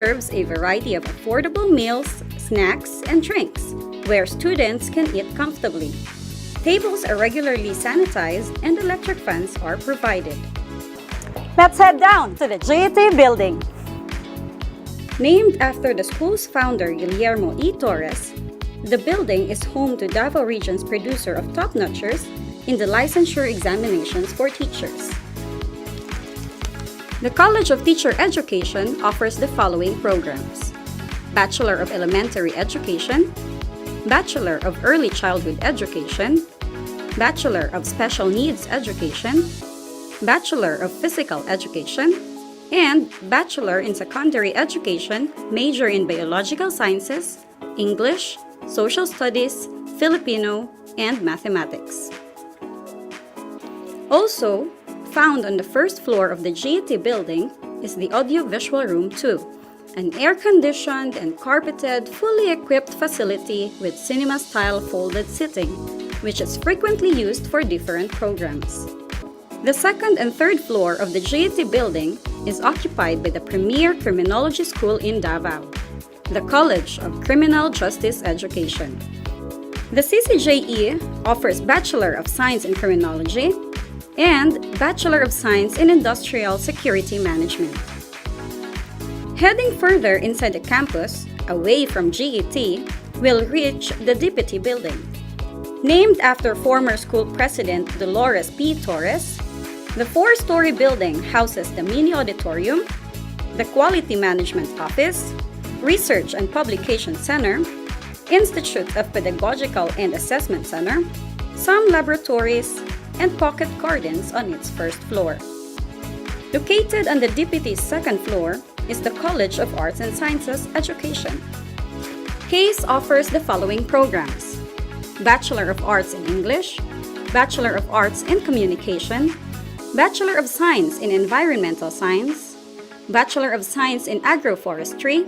serves a variety of affordable meals, snacks, and drinks where students can eat comfortably. Tables are regularly sanitized and electric fans are provided. Let's head down to the GET building. Named after the school's founder Guillermo E. Torres, the building is home to Davao Region's producer of top-notchers in the licensure examinations for teachers. The College of Teacher Education offers the following programs: Bachelor of Elementary Education, Bachelor of Early Childhood Education, Bachelor of Special Needs Education, Bachelor of Physical Education, and Bachelor in Secondary Education, major in Biological Sciences, English, Social Studies, Filipino, and Mathematics. Also, found on the first floor of the GET building is the Audio-Visual Room 2, an air-conditioned and carpeted, fully equipped facility with cinema-style folded seating, which is frequently used for different programs. The second and third floor of the GET building is occupied by the premier criminology school in Davao, the College of Criminal Justice Education. The CCJE offers Bachelor of Science in Criminology and Bachelor of Science in Industrial Security Management. Heading further inside the campus, away from GET, we'll reach the DPT building. Named after former school president Dolores P. Torres, the four-story building houses the mini auditorium, the Quality Management Office, Research and Publication Center, Institute of Pedagogical and Assessment Center, some laboratories, and pocket gardens on its first floor. Located on the DPT's second floor is the College of Arts and Sciences Education. CASE offers the following programs: Bachelor of Arts in English, Bachelor of Arts in Communication, Bachelor of Science in Environmental Science, Bachelor of Science in Agroforestry,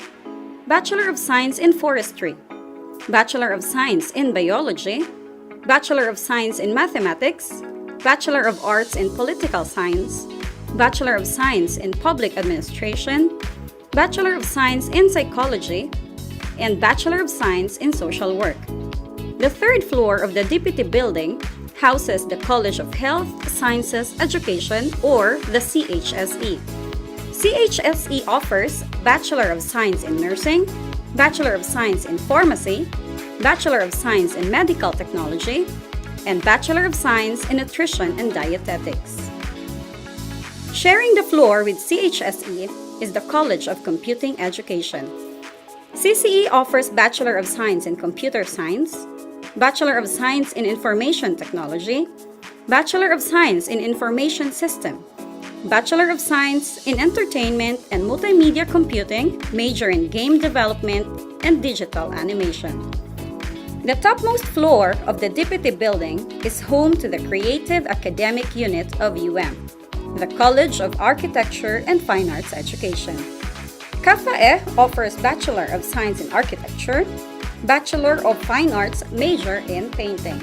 Bachelor of Science in Forestry, Bachelor of Science in Biology, Bachelor of Science in Mathematics, Bachelor of Arts in Political Science, Bachelor of Science in Public Administration, Bachelor of Science in Psychology, and Bachelor of Science in Social Work. The third floor of the DPT building houses the College of Health Sciences Education, or the CHSE. CHSE offers Bachelor of Science in Nursing, Bachelor of Science in Pharmacy, Bachelor of Science in Medical Technology, and Bachelor of Science in Nutrition and Dietetics. Sharing the floor with CHSE is the College of Computing Education. CCE offers Bachelor of Science in Computer Science, Bachelor of Science in Information Technology, Bachelor of Science in Information System, Bachelor of Science in Entertainment and Multimedia Computing, major in Game Development and Digital Animation. The topmost floor of the DPT building is home to the Creative Academic Unit of the College of Architecture and Fine Arts Education. CAFAE offers Bachelor of Science in Architecture, Bachelor of Fine Arts major in Painting.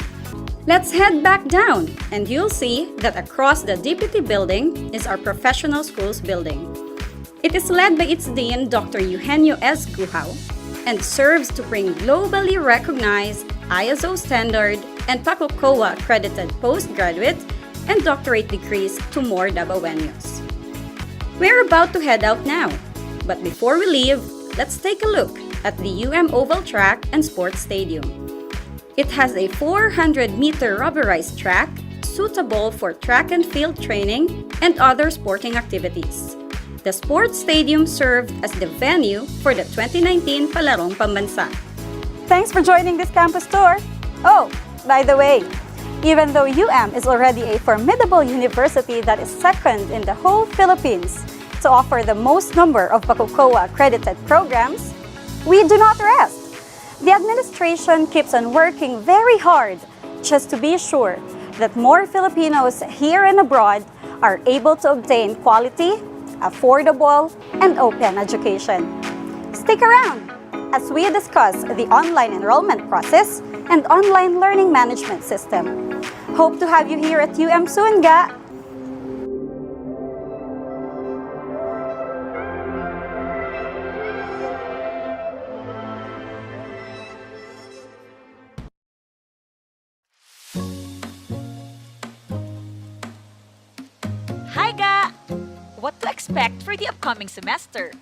Let's head back down and you'll see that across the DPT building is our Professional Schools building. It is led by its Dean, Dr. Eugenio S. Guhao, and serves to bring globally recognized ISO standard and PACOCOA accredited postgraduate and doctorate degrees to more Davaoenos. We're about to head out now, but before we leave, let's take a look at the Oval Track and Sports Stadium. It has a 400-meter rubberized track suitable for track and field training and other sporting activities. The sports stadium served as the venue for the 2019 Palarong Pambansa. Thanks for joining this campus tour. Oh, by the way, even though is already a formidable university that is second in the whole Philippines to offer the most number of PACOCOA accredited programs, we do not rest. The administration keeps on working very hard just to be sure that more Filipinos here and abroad are able to obtain quality, affordable, and open education. Stick around as we discuss the online enrollment process and online learning management system. Hope to have you here at soon, ga! expect for the upcoming semester?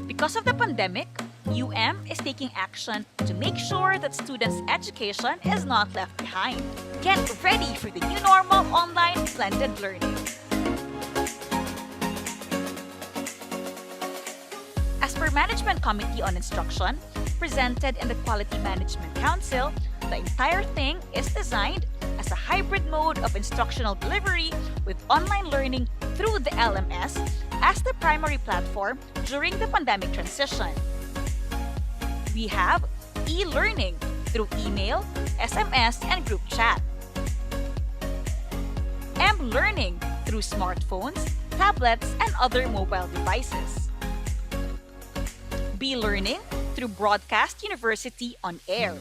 Because of the pandemic, UM is taking action to make sure that students' education is not left behind. Get ready for the new normal online blended learning. As per Management Committee on Instruction, presented in the Quality Management Council, the entire thing is designed as a hybrid mode of instructional delivery with online learning through the LMS as the primary platform during the pandemic transition. We have e-learning through email, SMS, and group chat. M-learning through smartphones, tablets, and other mobile devices. B-learning through Broadcast University on air.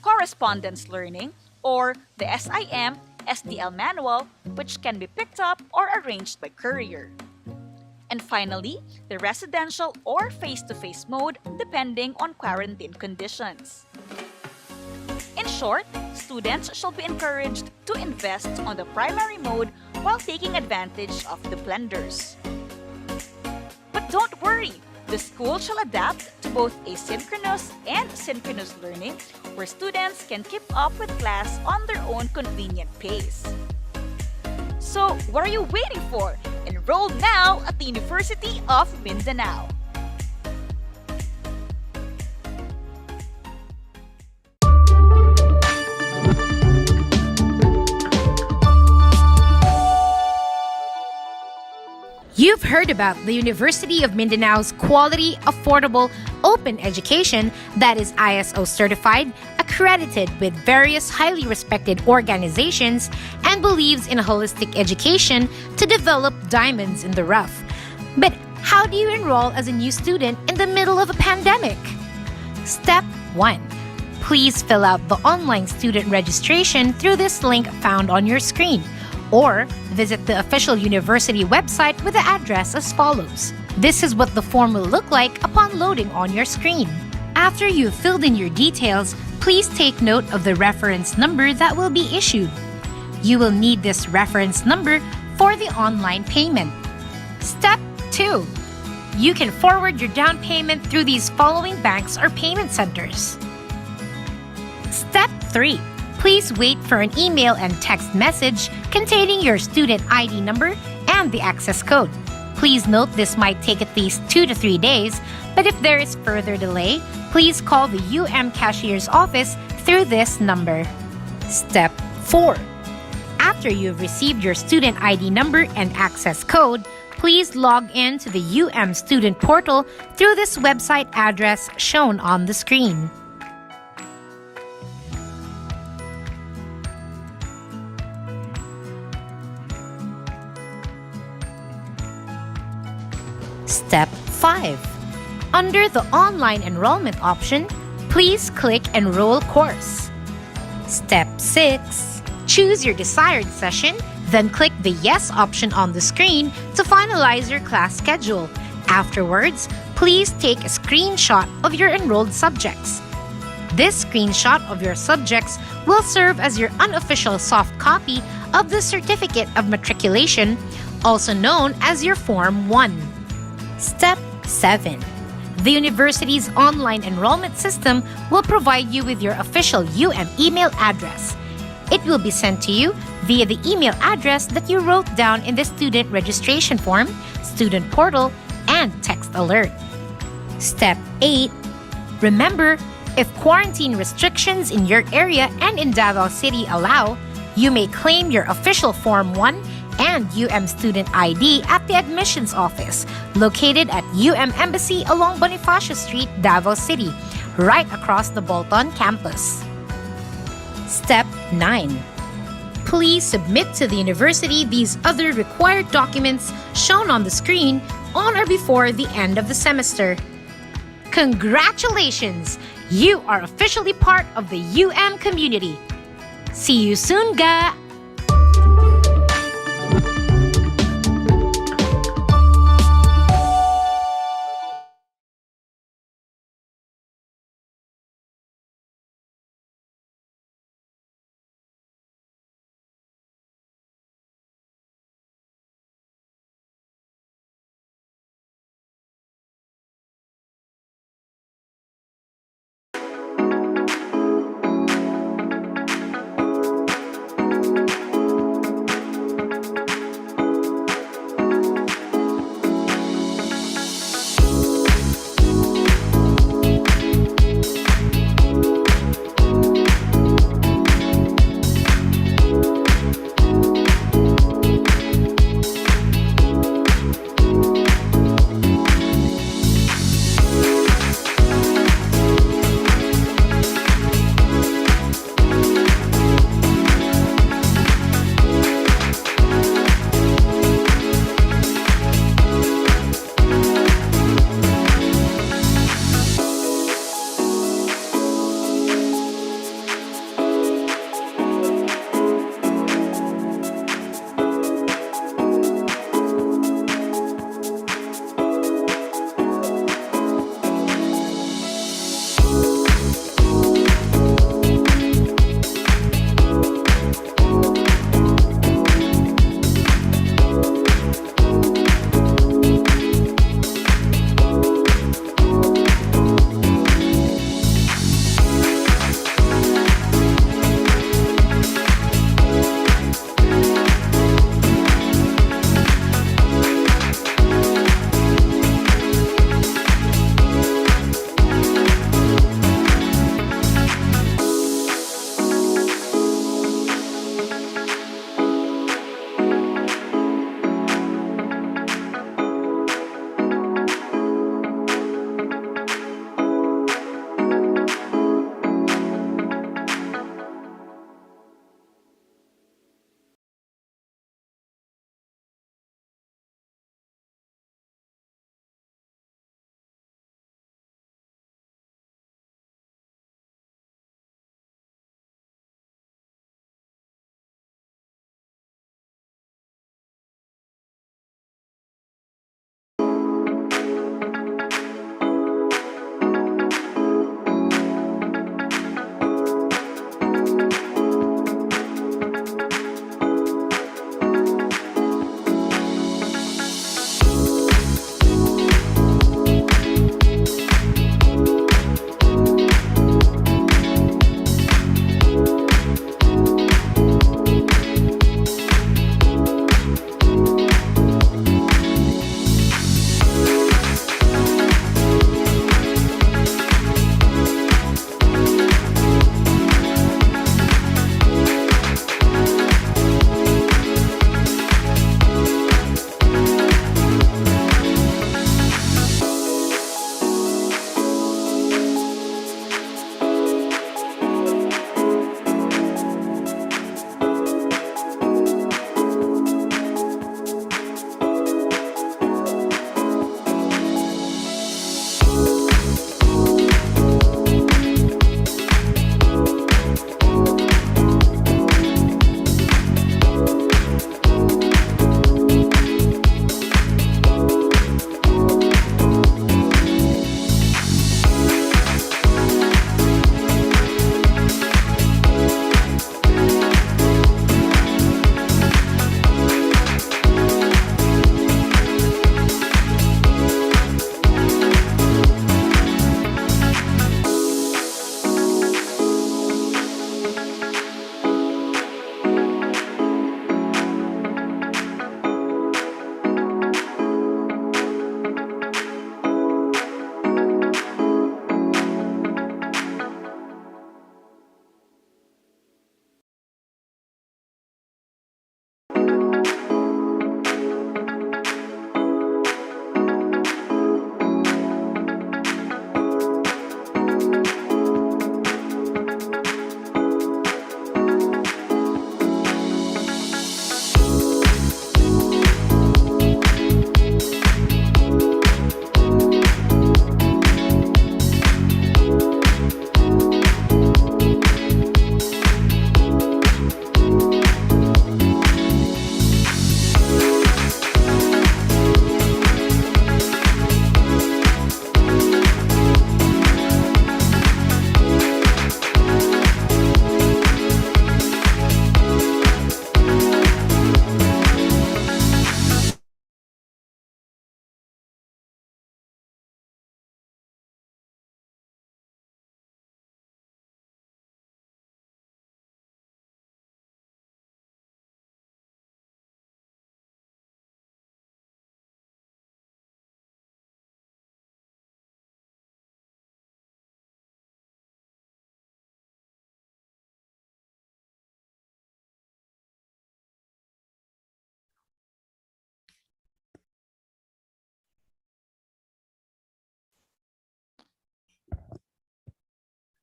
Correspondence learning, or the SIM SDL manual, which can be picked up or arranged by courier. And finally, the residential or face-to-face mode depending on quarantine conditions. In short, students should be encouraged to invest on the primary mode while taking advantage of the blenders. But don't worry, the school shall adapt to both asynchronous and synchronous learning where students can keep up with class on their own convenient pace. So, what are you waiting for? Enroll now at the University of Mindanao. You've heard about the University of Mindanao's quality, affordable, open education that is ISO certified, accredited with various highly respected organizations, and believes in a holistic education to develop diamonds in the rough. But how do you enroll as a new student in the middle of a pandemic? Step 1. Please fill out the online student registration through this link found on your screen, or visit the official university website with the address as follows. This is what the form will look like upon loading on your screen. After you've filled in your details, please take note of the reference number that will be issued. You will need this reference number for the online payment. Step 2. You can forward your down payment through these following banks or payment centers. Step 3. Please wait for an email and text message containing your student ID number and the access code. Please note this might take at least 2 to 3 days, but if there is further delay, please call the UM cashier's office through this number. Step 4. After you've received your student ID number and access code, please log in to the UM student portal through this website address shown on the screen. Step 5. Under the online enrollment option, please click Enroll Course. Step 6. Choose your desired session, then click the Yes option on the screen to finalize your class schedule. Afterwards, please take a screenshot of your enrolled subjects. This screenshot of your subjects will serve as your unofficial soft copy of the Certificate of Matriculation, also known as your Form 1. Step 7. The university's online enrollment system will provide you with your official UM email address. It will be sent to you via the email address that you wrote down in the student registration form, student portal, and text alert. Step 8. Remember, if quarantine restrictions in your area and in Davao City allow, you may claim your official Form 1 and UM student ID at the admissions office located at UM Embassy along Bonifacio Street, Davao City, right across the Bolton campus. Step 9. Please submit to the university these other required documents shown on the screen on or before the end of the semester. Congratulations! You are officially part of the UM community. See you soon, ga!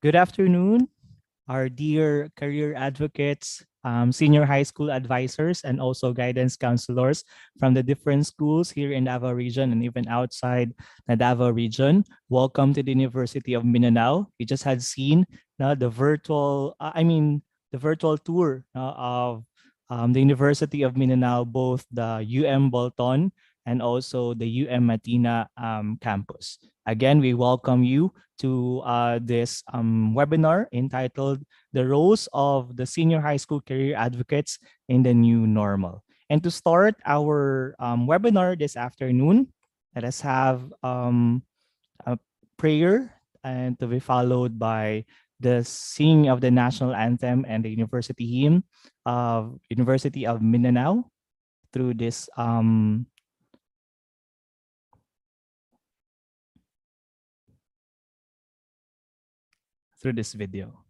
Good afternoon, our dear career advocates, senior high school advisors, and also guidance counselors from the different schools here in Davao region and even outside the Davao region. Welcome to the University of Mindanao. You just had seen the the virtual tour of the University of Mindanao, both the UM Bolton and also the UM Matina campus. Again, we welcome you to this webinar entitled The Roles of the Senior High School Career Advocates in the New Normal. And to start our webinar this afternoon, let us have a prayer and to be followed by the singing of the national anthem and the university hymn of University of Mindanao through this video.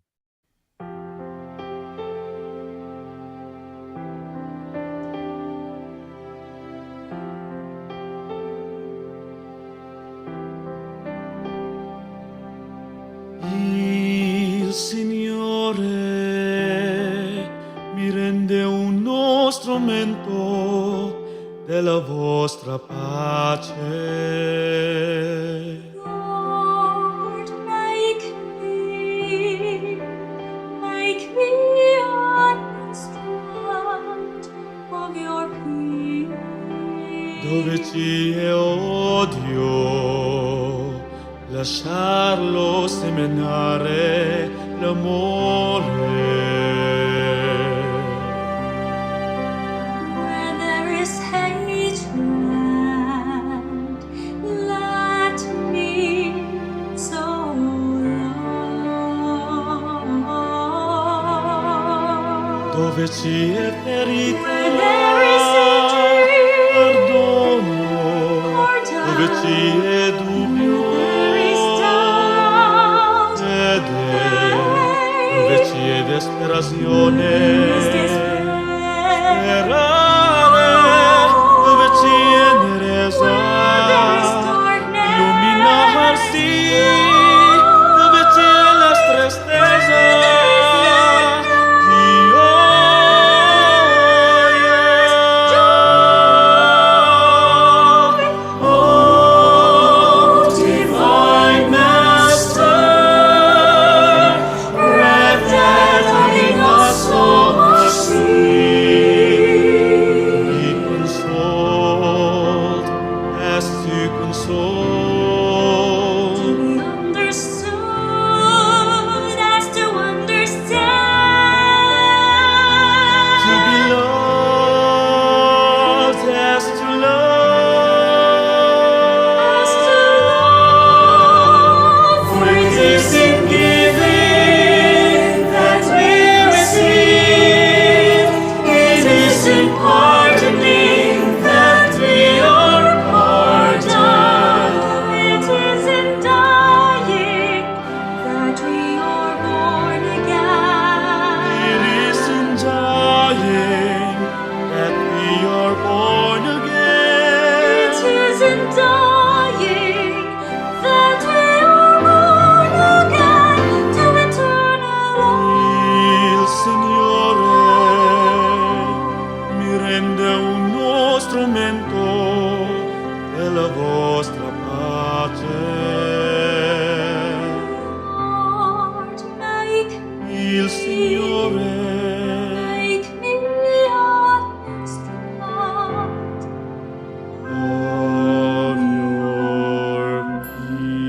Il Signore mi rende uno strumento della vostra pace. Lord, make me an instrument of your peace. Dove ci è odio, lasciarlo seminare l'amore. Where there is hatred, let me sow love. Dove ci è ferita, Where there is injury, perdono. pardon. Dove ci è dubbio, There is doubt, fede. Dove ci è desperazione, sperare. Dove ci è nerezza, illuminarsi. Dove c'è la tristezza, oh, divine Master, breath that in us so much sweet. Be consoled as to console. To be understood as to understand. To be loved as to love. As to love. For it is in giving that we receive. It is in pardoning that we are pardoned. It is in dying that we are born again. It is in dying that we are born again. It is in dying that we are born again to eternal life. Il Signore mi rende uno strumento della vostra pace. Lord, make Il Signore me an instrument of your peace.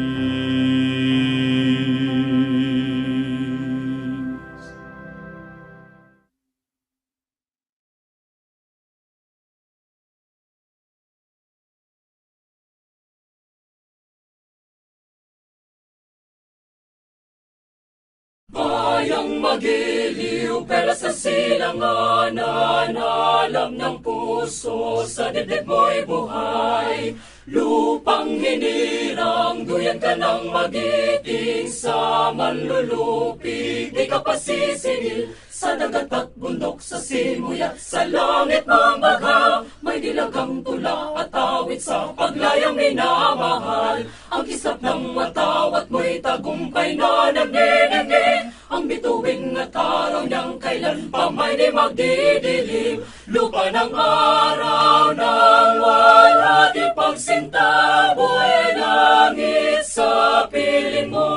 Bayang magiliw pero sa silanganan, alam ng puso sa dibdib mo'y buhay. Lupang hinirang, duyan ka ng magiting sa manlulupig. Di ka pasisingil sa dagat at bundok, sa simuya, sa langit mong bagha. May dilagang tula at awit sa paglayang minamahal. Ang kisap ng matawat mo'y tagumpay na nagniningning. Ang bituin at araw niyang kailan pa may di magdidilim. Lupa ng araw ng wala di pagsinta, buhay langit sa piling mo.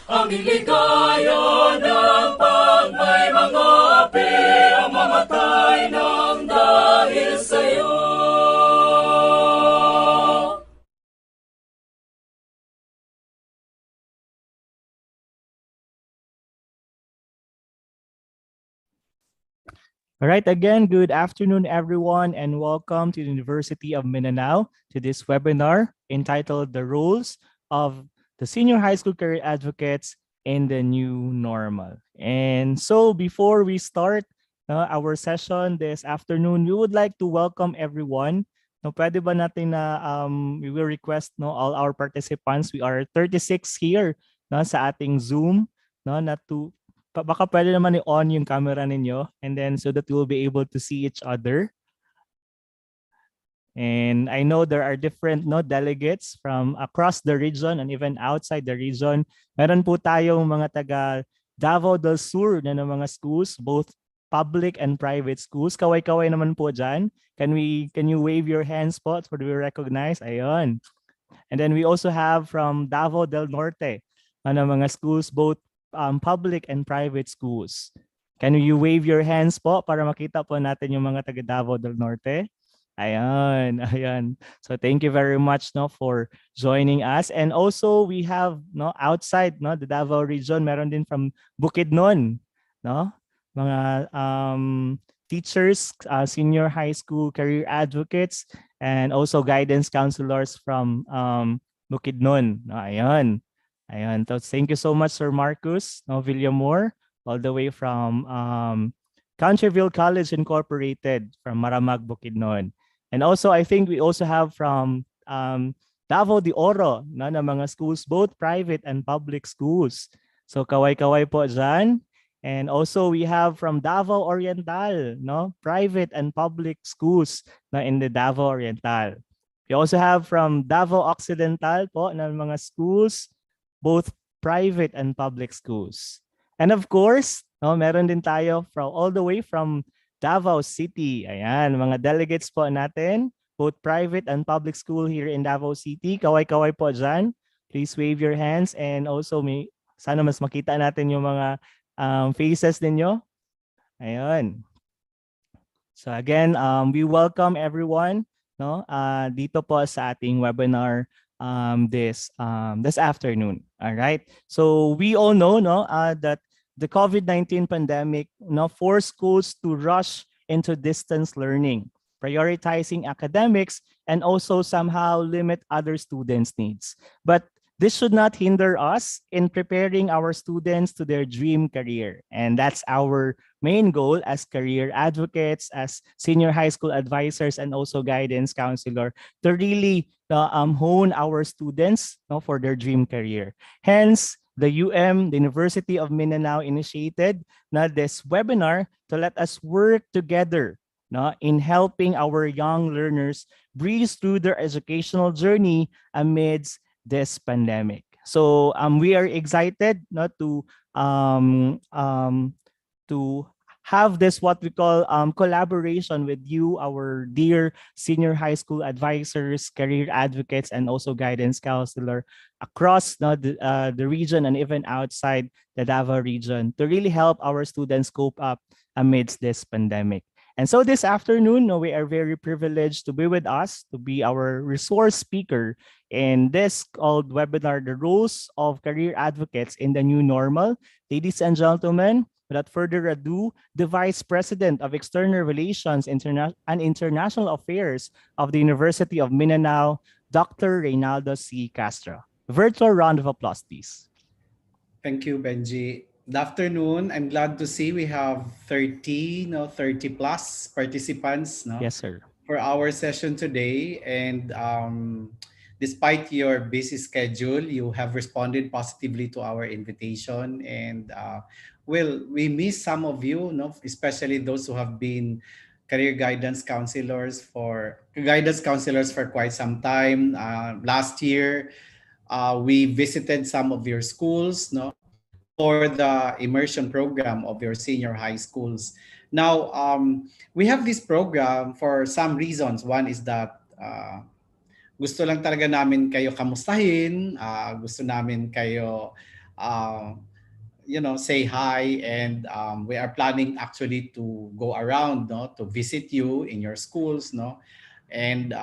Ang iligaya ng pag may mga api, ang mamatay ng dahil sa'yo. All right, again, good afternoon, everyone, and welcome to the University of Mindanao to this webinar entitled The Roles of the Senior High School Career Advocates in the New Normal. And so before we start our session this afternoon, we would like to welcome everyone. No, pwede ba natin na we will request all our participants. We are 36 here sa ating Zoom na baka pwede naman i-on yung camera ninyo and then so that you will be able to see each other. And I know there are different delegates from across the region and even outside the region. Meron po tayong mga taga Davao del Sur na ng mga schools, both public and private schools. Kaway-kaway naman po dyan. Can you wave your hands po for we recognize? Ayun. And then we also have from Davao del Norte na mga schools, both public and private schools. Can you wave your hands po para makita po natin yung mga taga Davao del Norte? Ayan, ayan. So thank you very much for joining us. And also we have outside the Davao region, meron din from Bukidnon, mga teachers, senior high school career advocates, and also guidance counselors from Bukidnon. Ayan. Ayan. So thank you so much, Sir Marcus Villamor, all the way from Countryville College Incorporated from Maramag, Bukidnon. And also, I think we also have from Davao de Oro na mga schools, both private and public schools. So kaway-kaway po dyan. And also we have from Davao Oriental, private and public schools in the Davao Oriental. We also have from Davao Occidental po na mga schools, both private and public schools. And of course, meron din tayo from all the way from Davao City. Ayan, mga delegates po natin, both private and public school here in Davao City. Kaway-kaway po dyan. Please wave your hands and also sana mas makita natin yung mga faces ninyo. Ayan. So again, we welcome everyone dito po sa ating webinar this afternoon. All right. So we all know that the COVID-19 pandemic forced schools to rush into distance learning, prioritizing academics and also somehow limit other students' needs. But this should not hinder us in preparing our students to their dream career. And that's our main goal as career advocates, as senior high school advisors, and also guidance counselor, to really hone our students for their dream career. Hence, the University of Mindanao, initiated this webinar to let us work together in helping our young learners breeze through their educational journey amidst this pandemic. So we are excited to have this what we call collaboration with you, our dear senior high school advisors, career advocates, and also guidance counselor across the region and even outside the Davao region to really help our students cope up amidst this pandemic. And so this afternoon, we are very privileged to be with us, to be our resource speaker in this called webinar, The Roles of Career Advocates in the New Normal. Ladies and gentlemen, without further ado, the Vice President of External Relations and International Affairs of the University of Mindanao, Dr. Reynaldo C. Castro. Virtual round of applause, please. Thank you, Benji. Good afternoon. I'm glad to see we have 30 plus participants Yes, sir. for our session today. And despite your busy schedule, you have responded positively to our invitation. And we miss some of you, especially those who have been career guidance counselors for quite some time. Last year, we visited some of your schools, no, for the immersion program of your senior high schools. Now, we have this program for some reasons. One is that gusto lang talaga namin kayo kamustahin, gusto namin kayo say hi, and we are planning actually to go around, no, to visit you in your schools, no, and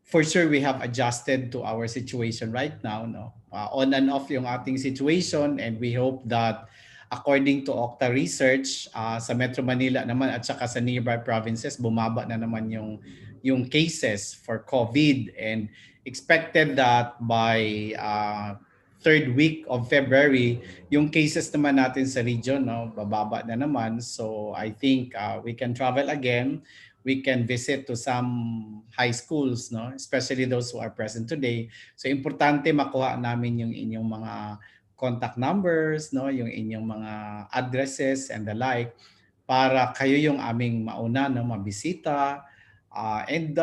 for sure we have adjusted to our situation right now, no, on and off yung ating situation, and we hope that according to Okta research, sa Metro Manila naman at saka sa nearby provinces, bumaba na naman yung cases for COVID, and expected that by third week of February, yung cases naman natin sa region, no, bababa na naman. So I think we can travel again. We can visit to some high schools, no, especially those who are present today. So importante makuha namin yung inyong mga contact numbers, no, yung inyong mga addresses and the like, para kayo yung aming mauna, no, mabisita, and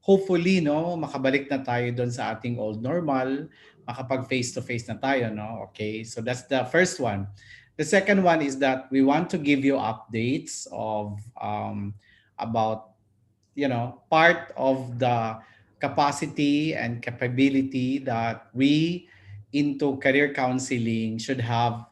hopefully, no, makabalik na tayo doon sa ating old normal, makapag face to face na tayo, no. Okay, so that's the first one. The second one is that we want to give you updates of about part of the capacity and capability that we into career counseling should have,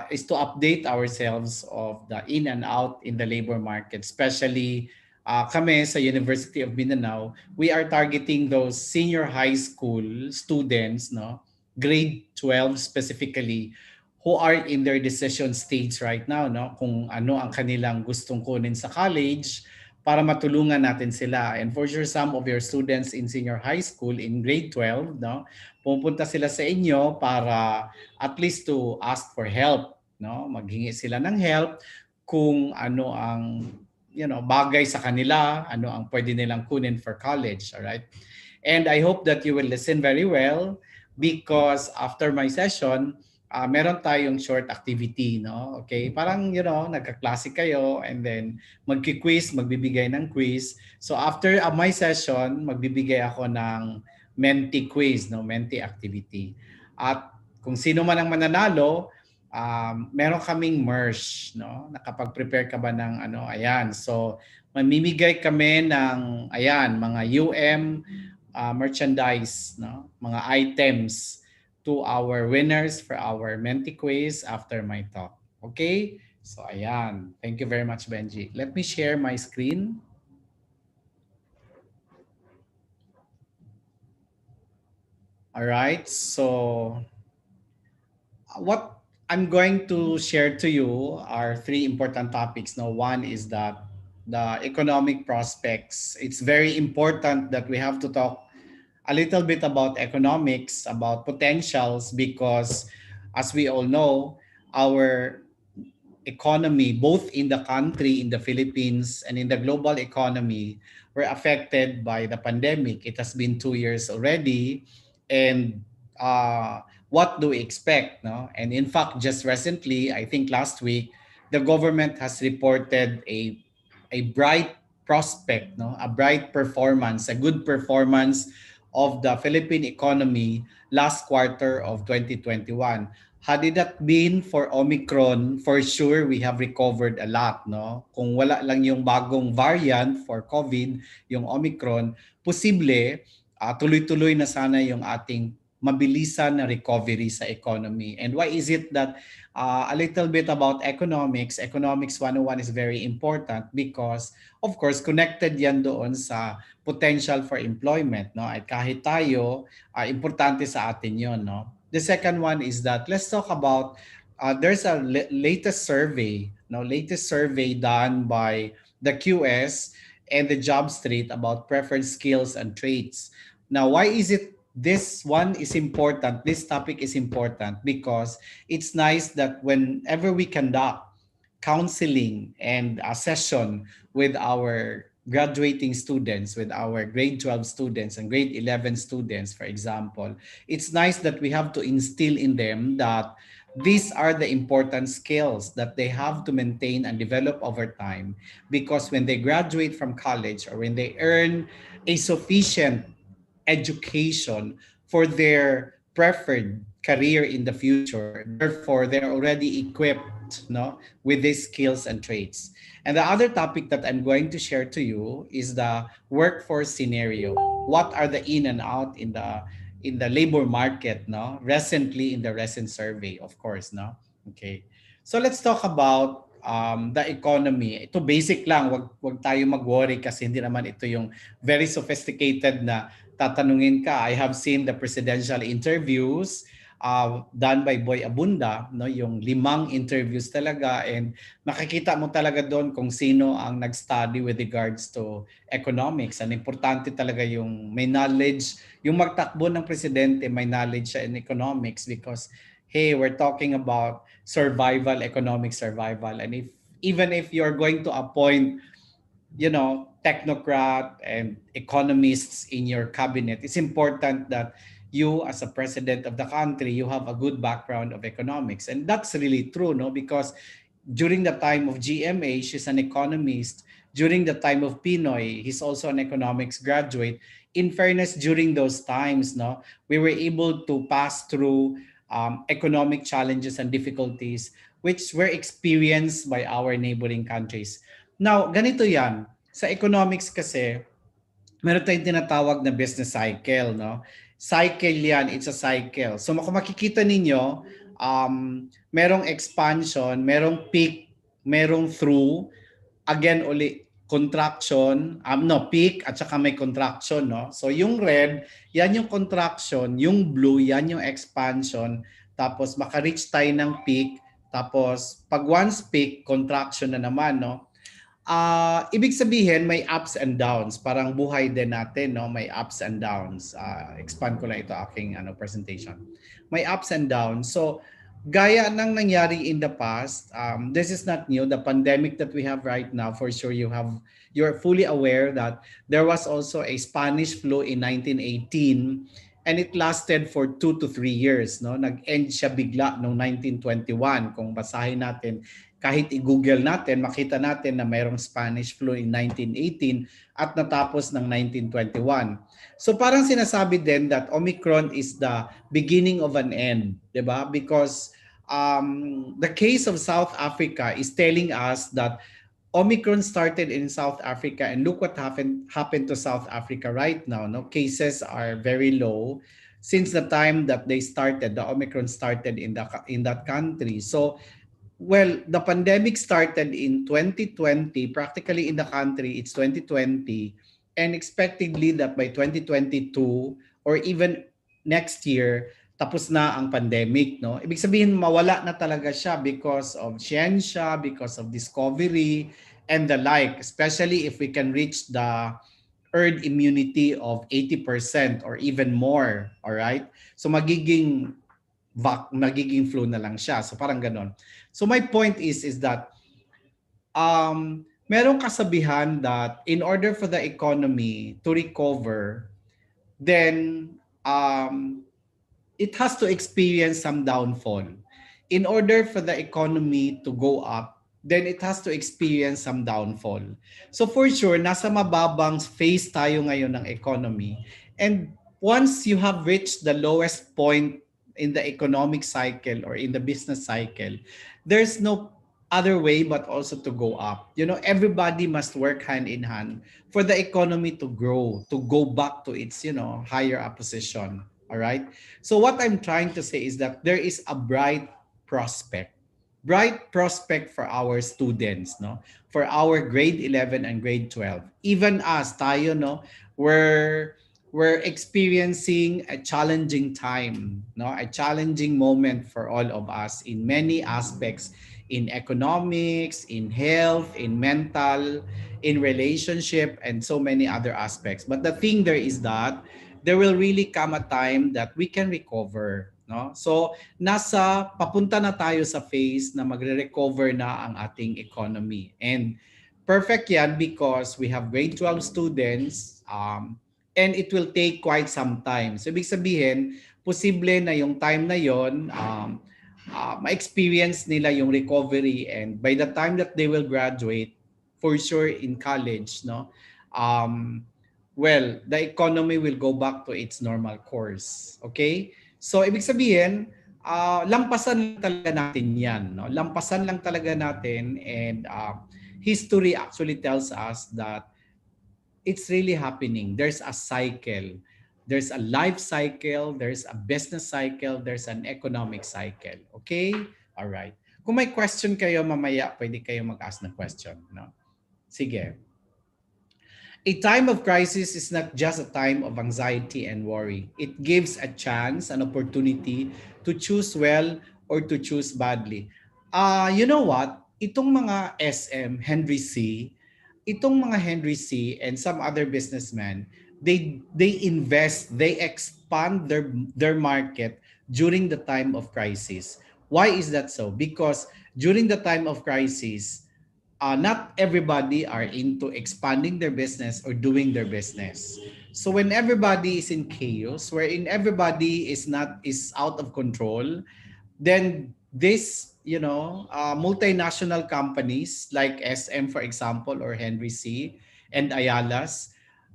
is to update ourselves of the in and out in the labor market, especially kami sa University of Mindanao. We are targeting those senior high school students, no, grade 12 specifically, who are in their decision stage right now, no, kung ano ang kanilang gustong kunin sa college, para matulungan natin sila. And for sure, some of your students in senior high school in grade 12, no, pupunta sila sa inyo para at least to ask for help, no, maghingi sila ng help kung ano ang bagay sa kanila, ano ang pwede nilang kunin for college, all right? And I hope that you will listen very well, because after my session, meron tayong short activity, no? Okay, parang nagka-klase kayo, and then magki-quiz, magbibigay ng quiz. So after my session, magbibigay ako ng Menti quiz, no, Menti activity. At kung sino man ang mananalo, meron kaming merch, no? Nakapag-prepare ka ba ng ayan. So mamimigay kami ng mga UM merchandise, no? Mga items to our winners for our Menti quiz after my talk. Okay? So ayan. Thank you very much, Benji. Let me share my screen. All right. So what I'm going to share to you are three important topics. Now, one is that the economic prospects. It's very important that we have to talk a little bit about economics, about potentials, because as we all know, our economy, both in the country, in the Philippines, and in the global economy, were affected by the pandemic. It has been 2 years already. And what do we expect? No? And in fact, just recently, I think last week, the government has reported a bright prospect, no? A bright performance, a good performance of the Philippine economy last quarter of 2021. Had it not been for Omicron, for sure we have recovered a lot, no? Kung wala lang yung bagong variant for COVID, yung Omicron, posible tuloy-tuloy na sana yung ating mabilisan na recovery sa economy. And why is it that a little bit about economics? Economics 101 is very important because, of course, connected yan doon sa potential for employment, no? At kahit tayo, importante sa atin yon, no? The second one is that let's talk about there's a latest survey, no? Latest survey done by the QS and the Job Street about preferred skills and traits. Now, why is it this one is important? This topic is important because it's nice that whenever we conduct counseling and a session with our graduating students, with our grade 12 students and grade 11 students, for example, it's nice that we have to instill in them that These are the important skills that they have to maintain and develop over time, because when they graduate from college or when they earn a sufficient education for their preferred career in the future, therefore they're already equipped, no, with these skills and traits. And the other topic that I'm going to share to you is the workforce scenario. What are the in and out in the labor market, no? Recently in the recent survey, of course, no? Okay. So let's talk about the economy. Ito basic lang, wag tayo mag-worry kasi hindi naman ito yung very sophisticated na tatanungin ka. I have seen the presidential interviews done by Boy Abunda, no, yung 5 interviews talaga, and makikita mo talaga doon kung sino ang nag-study with regards to economics. And importante talaga yung may knowledge, yung magtakbo ng presidente may knowledge siya in economics, because hey, we're talking about survival, economic survival. And even if you're going to appoint, you know, technocrat and economists in your cabinet, it's important that you as a president of the country, you have a good background of economics. And that's really true, no? Because during the time of GMA, she's an economist. During the time of Pinoy, he's also an economics graduate. In fairness, during those times, no, we were able to pass through economic challenges and difficulties which were experienced by our neighboring countries. Now, ganito yan. Sa economics kasi, meron tayong tinatawag na business cycle, no? Cycle yan, it's a cycle. So kung makikita ninyo, merong expansion, merong peak, merong through, again uli, contraction, peak at saka may contraction, no? So yung red, yan yung contraction, yung blue, yan yung expansion, tapos maka-reach tayo ng peak, tapos pag once peak, contraction na naman, no? Ibig sabihin may ups and downs, parang buhay din natin, no? May ups and downs. Expand ko lang ito aking presentation. May ups and downs. So gaya ng nangyari in the past, this is not new. The pandemic that we have right now, for sure you're fully aware that there was also a Spanish flu in 1918, and it lasted for 2 to 3 years, no? Nag-end siya bigla noong 1921. Kung basahin natin, kahit i-google natin, makita natin na mayroong Spanish flu in 1918 at natapos ng 1921. So parang sinasabi din that Omicron is the beginning of an end, di ba? Because the case of South Africa is telling us that Omicron started in South Africa, and look what happened to South Africa right now. No, cases are very low since the time that they started. The Omicron started in that country. So, well, the pandemic started in 2020. Practically in the country, it's 2020, and expectedly that by 2022 or even next year, tapos na ang pandemic, no? Ibig sabihin mawala na talaga siya because of science, because of discovery and the like, especially if we can reach the herd immunity of 80% or even more, all right? So magiging flu na lang siya. So parang ganon. So my point is that merong kasabihan that in order for the economy to recover, then it has to experience some downfall. In order for the economy to go up, then it has to experience some downfall. So for sure, nasa mababang phase tayo ngayon ng economy. And once you have reached the lowest point in the economic cycle or in the business cycle, there's no other way but also to go up. You know, everybody must work hand in hand for the economy to grow, to go back to its, higher position. All right. So what I'm trying to say is that there is a bright prospect for our students, no? For our grade 11 and grade 12. Even us, tayo, no? We're experiencing a challenging time, no? A challenging moment for all of us in many aspects, in economics, in health, in mental, in relationship, and so many other aspects. But the thing there is that there will really come a time that we can recover, no? So papunta na tayo sa phase na magre-recover na ang ating economy. And perfect yan because we have grade 12 students, and it will take quite some time. So ibig sabihin, posible na yung time na yon, ma-experience nila yung recovery, and by the time that they will graduate, for sure in college, no, um, well, the economy will go back to its normal course. Okay? So, ibig sabihin, lampasan lang talaga natin yan. No? Lampasan lang talaga natin, and history actually tells us that it's really happening. There's a cycle. There's a life cycle, there's a business cycle, there's an economic cycle. Okay? All right. Kung may question kayo mamaya, pwede kayo mag-ask ng question, no? Sige. A time of crisis is not just a time of anxiety and worry. It gives a chance, an opportunity to choose well or to choose badly. You know what? Itong mga SM, Henry C, and some other businessmen, they invest, they expand their market during the time of crisis. Why is that so? Because during the time of crisis, not everybody are into expanding their business or doing their business. So when everybody is in chaos, wherein everybody is out of control, then this, multinational companies like SM, for example, or Henry C and Ayala's,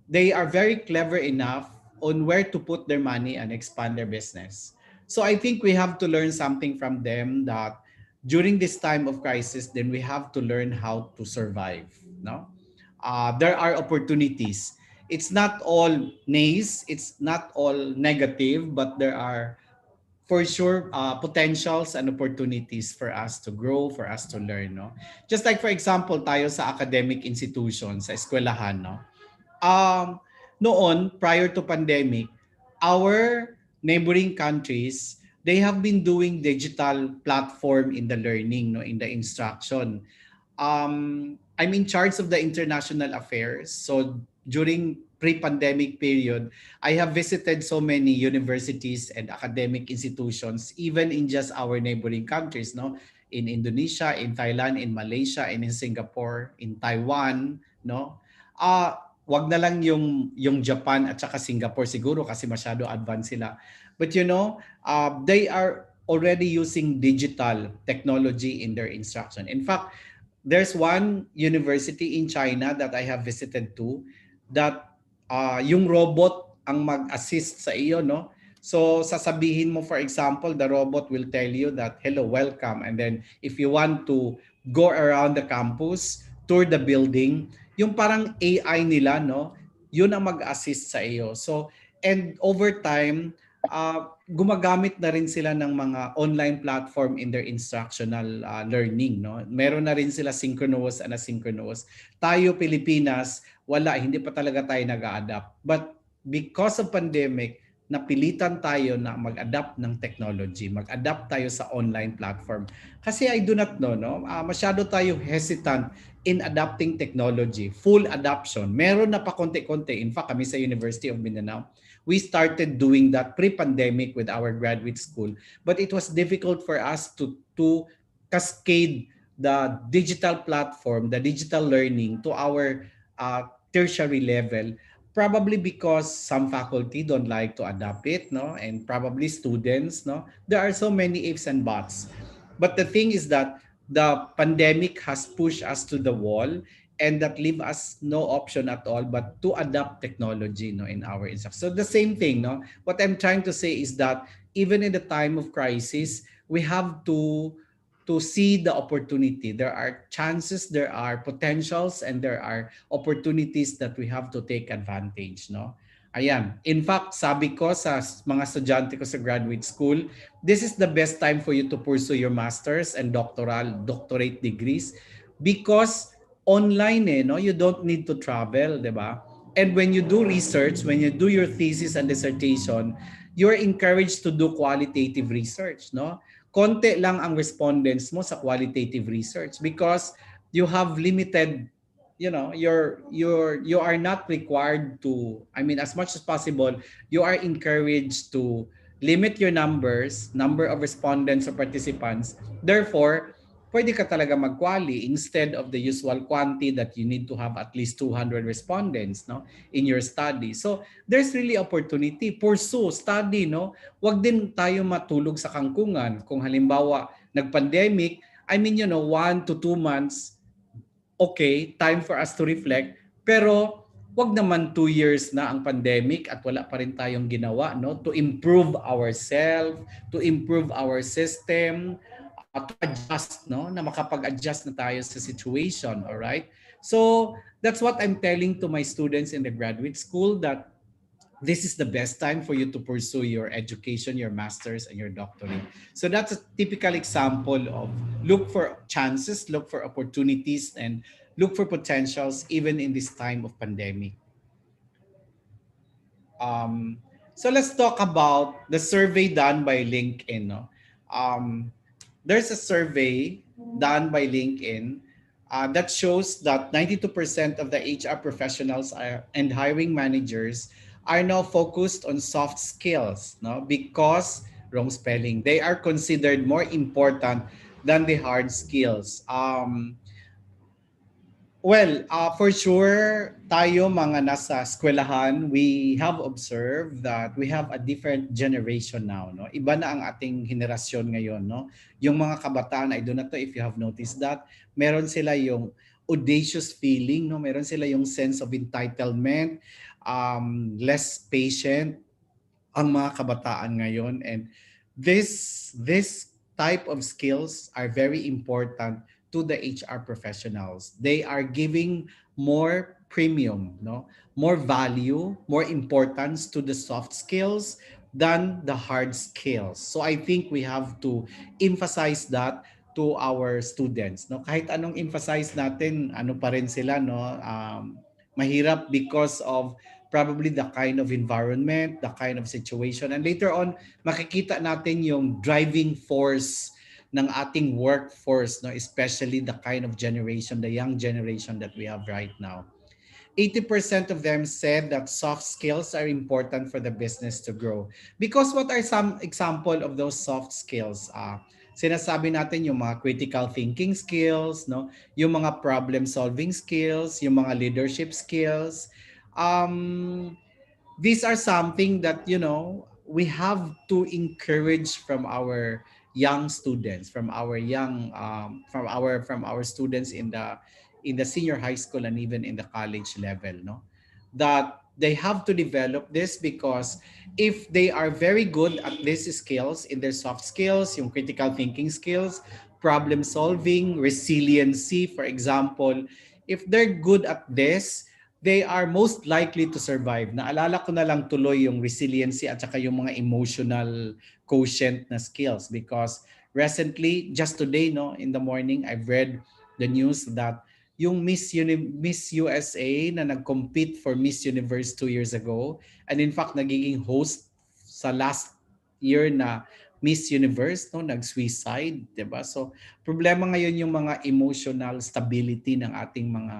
they are very clever enough on where to put their money and expand their business. So I think we have to learn something from them, that during this time of crisis, then we have to learn how to survive. No, there are opportunities. It's not all nays, it's not all negative, but there are for sure potentials and opportunities for us to grow, for us to learn. No, just like for example tayo sa academic institutions, sa eskwelahan, no. Noon, prior to pandemic, our neighboring countries, they have been doing digital platform in the learning, no, in the instruction. I'm in charge of the international affairs. So during pre-pandemic period, I have visited so many universities and academic institutions, even in just our neighboring countries, no, in Indonesia, in Thailand, in Malaysia, and in Singapore, in Taiwan, no. Wag na lang yung Japan at saka Singapore siguro kasi masyado advanced sila. But they are already using digital technology in their instruction. In fact, there's one university in China that I have visited to, that yung robot ang mag-assist sa iyo, no? So sasabihin mo, for example, the robot will tell you that, hello, welcome. And then if you want to go around the campus, tour the building, yung parang AI nila, no? Yun ang mag-assist sa iyo. So, and over time, gumagamit na rin sila ng mga online platform in their instructional learning, no? Meron na rin sila synchronous and asynchronous. Tayo Pilipinas, wala, hindi pa talaga tayo nag-a-adapt. But because of pandemic, napilitan tayo na mag-adapt ng technology, mag-adapt tayo sa online platform. Kasi I do not know, no? Masyado tayo hesitant in adapting technology, full adoption. Meron na pa konti-konti. In fact, kami sa University of Mindanao, we started doing that pre-pandemic with our graduate school. But it was difficult for us to cascade the digital platform, the digital learning to our tertiary level, probably because some faculty don't like to adapt it, no? And probably students, no? There are so many ifs and buts. But the thing is that the pandemic has pushed us to the wall, and that leave us no option at all but to adapt technology, no, in our instruction. So the same thing, no? What I'm trying to say is that even in the time of crisis, we have to see the opportunity. There are chances, there are potentials, and there are opportunities that we have to take advantage, no? Ayan. In fact, sabi ko sa mga estudyante ko sa graduate school, this is the best time for you to pursue your master's and doctorate degrees, because online, no? You don't need to travel, di ba? And when you do research, when you do your thesis and dissertation, you're encouraged to do qualitative research, no? Konti lang ang respondents mo sa qualitative research because you have limited, you are not required to, as much as possible, you are encouraged to limit your number of respondents or participants. Therefore, pwede ka talaga mag-quali instead of the usual quantity that you need to have at least 200 respondents, no, in your study. So there's really opportunity. Pursue, study, no. Huwag din tayo matulog sa kangkungan. Kung halimbawa nag-pandemic, I mean, 1 to 2 months, okay, time for us to reflect. Pero wag naman 2 years na ang pandemic at wala pa rin tayong ginawa, no, to improve ourselves, to improve our system, to adjust, no, na makapag-adjust na tayo sa situation, all right? So that's what I'm telling to my students in the graduate school, that this is the best time for you to pursue your education, your master's, and your doctorate. So that's a typical example of look for chances, look for opportunities, and look for potentials even in this time of pandemic. So let's talk about the survey done by LinkedIn. No? There's a survey done by LinkedIn that shows that 92% of the HR professionals and hiring managers are now focused on soft skills, no? Because, wrong spelling, they are considered more important than the hard skills. For sure, tayo mga nasa eskwelahan, we have observed that we have a different generation now, no? Iba na ang ating henerasyon ngayon, no? Yung mga kabataan, I do not know if you have noticed that, meron sila yung audacious feeling, no? Meron sila yung sense of entitlement, less patient ang mga kabataan ngayon, and this type of skills are very important to the HR professionals. They are giving more premium, no? More value, more importance to the soft skills than the hard skills. So I think we have to emphasize that to our students, no? Kahit anong emphasize natin, ano pa rin sila, no? Mahirap because of probably the kind of environment, the kind of situation. And later on, makikita natin yung driving force ng ating workforce, no, especially the kind of generation, the young generation that we have right now. 80% of them said that soft skills are important for the business to grow. Because what are some example of those soft skills? Sinasabi natin yung mga critical thinking skills, no, yung mga problem solving skills, yung mga leadership skills. These are something that, we have to encourage from our young students, from our students in the senior high school and even in the college level, no, that they have to develop this, because if they are very good at these skills, in their soft skills, yung critical thinking skills, problem solving, resiliency, for example, if they're good at this, they are most likely to survive. Naalala ko na lang tuloy yung resiliency at saka yung mga emotional quotient na skills, because recently, just today, no, in the morning, I've read the news that yung Miss USA na nag-compete for Miss Universe 2 years ago, and in fact, nagiging host sa last year na Miss Universe, no, nag-suicide, diba? So, problema ngayon yung mga emotional stability ng ating mga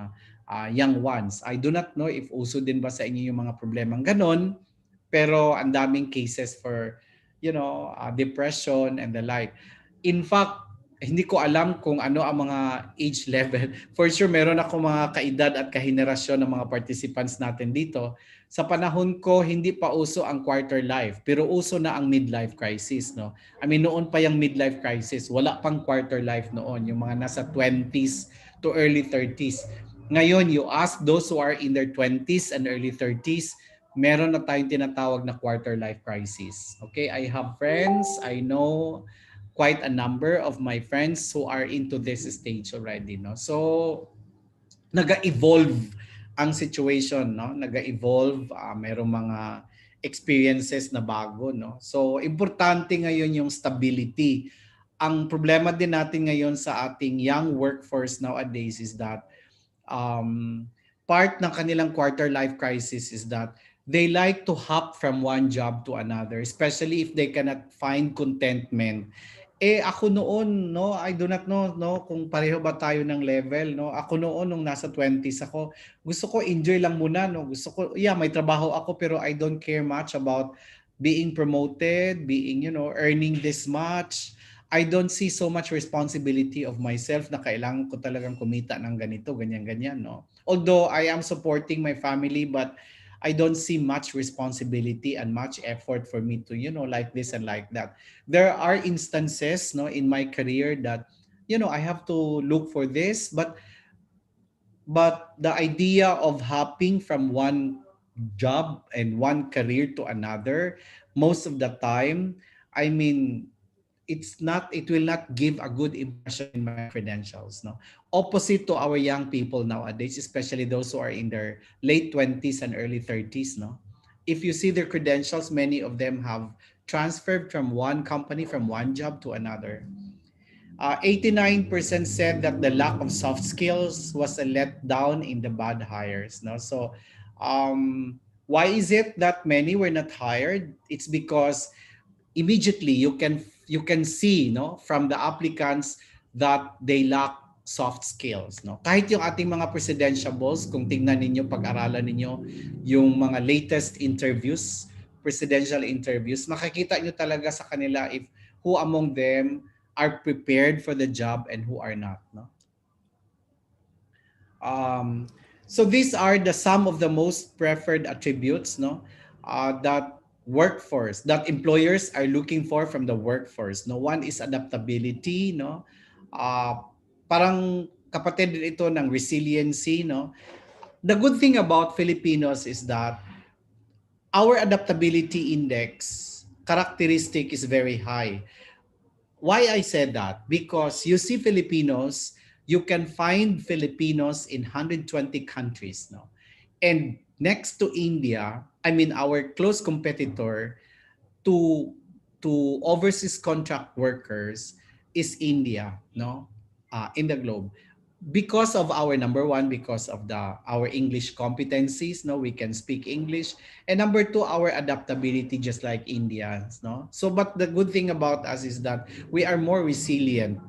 young ones. I do not know if uso din ba sa inyo yung mga problemang ganon, pero ang daming cases for, depression and the like. In fact, hindi ko alam kung ano ang mga age level. For sure, meron ako mga kaedad at kahenerasyon ng mga participants natin dito. Sa panahon ko, hindi pa uso ang quarter life, pero uso na ang midlife crisis, no? I mean, noon pa yung midlife crisis, wala pang quarter life noon, yung mga nasa 20s to early 30s. Ngayon, you ask those who are in their 20s and early 30s, meron na tayong tinatawag na quarter life crisis. Okay, I have friends, I know quite a number of my friends who are into this stage already, no? So, nag-evolve ang situation, no? Nag-evolve, merong mga experiences na bago, no? So, importante ngayon yung stability. Ang problema din natin ngayon sa ating young workforce nowadays is that part ng kanilang quarter life crisis is that they like to hop from one job to another, especially if they cannot find contentment. Ako noon, no, I do not know, no, kung pareho ba tayo ng level, no. Ako noon nung nasa 20s ako, gusto ko enjoy lang muna, no. Gusto ko, may trabaho ako pero I don't care much about being promoted, being, earning this much. I don't see so much responsibility of myself na kailangan ko talagang kumita ng ganito, ganyan-ganyan, no? Although I am supporting my family, but I don't see much responsibility and much effort for me to, like this and like that. There are instances, no, in my career that, I have to look for this, but the idea of hopping from one job and one career to another, most of the time, I mean, it will not give a good impression in my credentials, no, opposite to our young people nowadays, especially those who are in their late 20s and early 30s, no. If you see their credentials, many of them have transferred from one company, from one job to another. 89% said that the lack of soft skills was a letdown in the bad hires, no. So why is it that many were not hired? It's because immediately you can see, no, from the applicants that they lack soft skills, no. Kahit yung ating mga presidentiables, kung tingnan ninyo, pag-aralan ninyo yung mga latest interviews, presidential interviews, makikita nyo talaga sa kanila if who among them are prepared for the job and who are not, no. So these are some of the most preferred attributes, no, that employers are looking for from the workforce. No, one is adaptability, no. Parang kapatid din ito ng resiliency, no. The good thing about Filipinos is that our adaptability index characteristic is very high. Why I said that? Because you see Filipinos, you can find Filipinos in 120 countries, no? And next to India, I mean our close competitor to overseas contract workers is India, no? In the globe. Because of our number one, because of our English competencies, no, we can speak English, and number two, our adaptability, just like Indians, no. So, but the good thing about us is that we are more resilient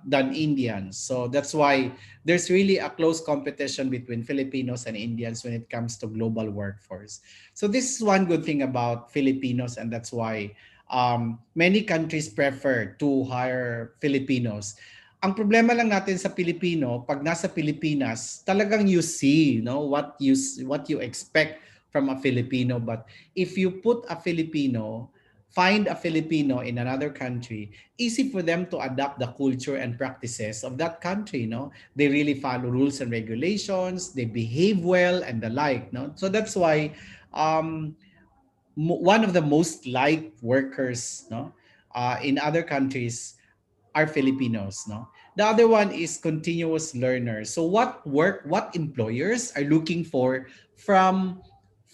than Indians. So that's why there's really a close competition between Filipinos and Indians when it comes to global workforce. So this is one good thing about Filipinos, and that's why many countries prefer to hire Filipinos. Ang problema lang natin sa Pilipino, pag nasa Pilipinas, talagang you see, no, what you expect from a Filipino. But if you find a Filipino in another country, easy for them to adapt the culture and practices of that country, no. They really follow rules and regulations, they behave well and the like, no. So that's why one of the most liked workers, no, in other countries are Filipinos, no. The other one is continuous learners. So what employers are looking for from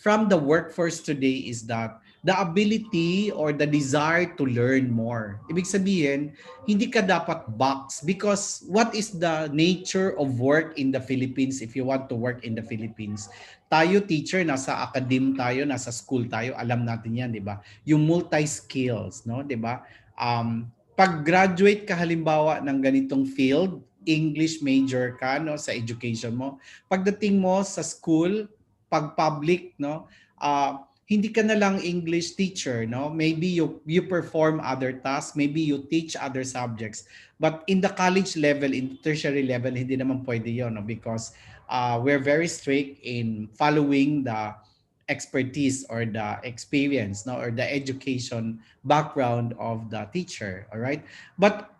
the workforce today is that the ability or the desire to learn more. Ibig sabihin, hindi ka dapat box, because what is the nature of work in the Philippines if you want to work in the Philippines? Tayo teacher, nasa academe tayo, nasa school tayo, alam natin yan, di ba? Yung multi-skills, no, di ba? Pag-graduate ka halimbawa ng ganitong field, English major ka, no, sa education mo. Pagdating mo sa school, pag public, no, hindi ka na lang English teacher, no? Maybe you perform other tasks, maybe you teach other subjects. But in the college level, in tertiary level, hindi naman pwede 'yon, no? Because we're very strict in following the expertise or the experience, no, or the education background of the teacher, all right? But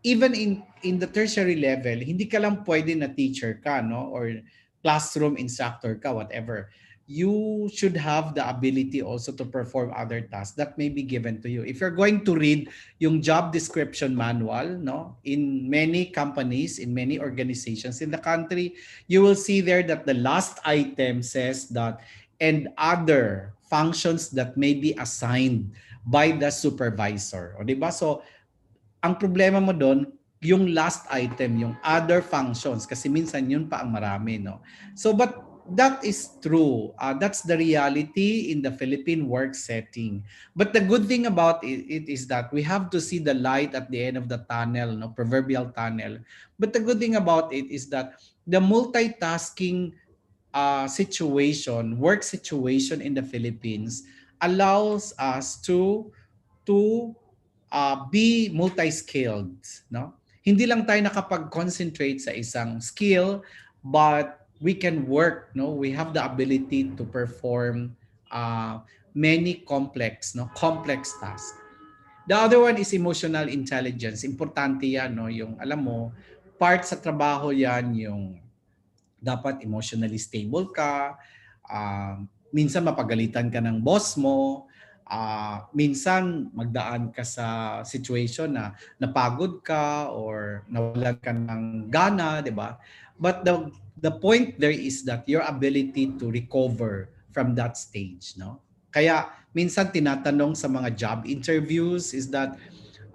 even in the tertiary level, hindi ka lang pwede na teacher ka, no, or classroom instructor ka, whatever. You should have the ability also to perform other tasks that may be given to you. If you're going to read yung job description manual, no, in many companies, in many organizations in the country, you will see there that the last item says that and other functions that may be assigned by the supervisor. O, diba? So, ang problema mo doon, yung last item, yung other functions, kasi minsan yun pa ang marami, no? So, but that is true. That's the reality in the Philippine work setting. But the good thing about it is that we have to see the light at the end of the tunnel, no, proverbial tunnel. But the good thing about it is that the multitasking work situation in the Philippines allows us to be multi-skilled, no? Hindi lang tayo nakapag-concentrate sa isang skill, but we can work, no? We have the ability to perform many complex tasks. The other one is emotional intelligence. Importante yan, no? Yung alam mo, part sa trabaho yan, yung dapat emotionally stable ka, minsan mapagalitan ka ng boss mo, minsan magdaan ka sa situation na napagod ka or nawalan ka ng gana, di ba? But the point there is that your ability to recover from that stage, no? Kaya minsan tinatanong sa mga job interviews is that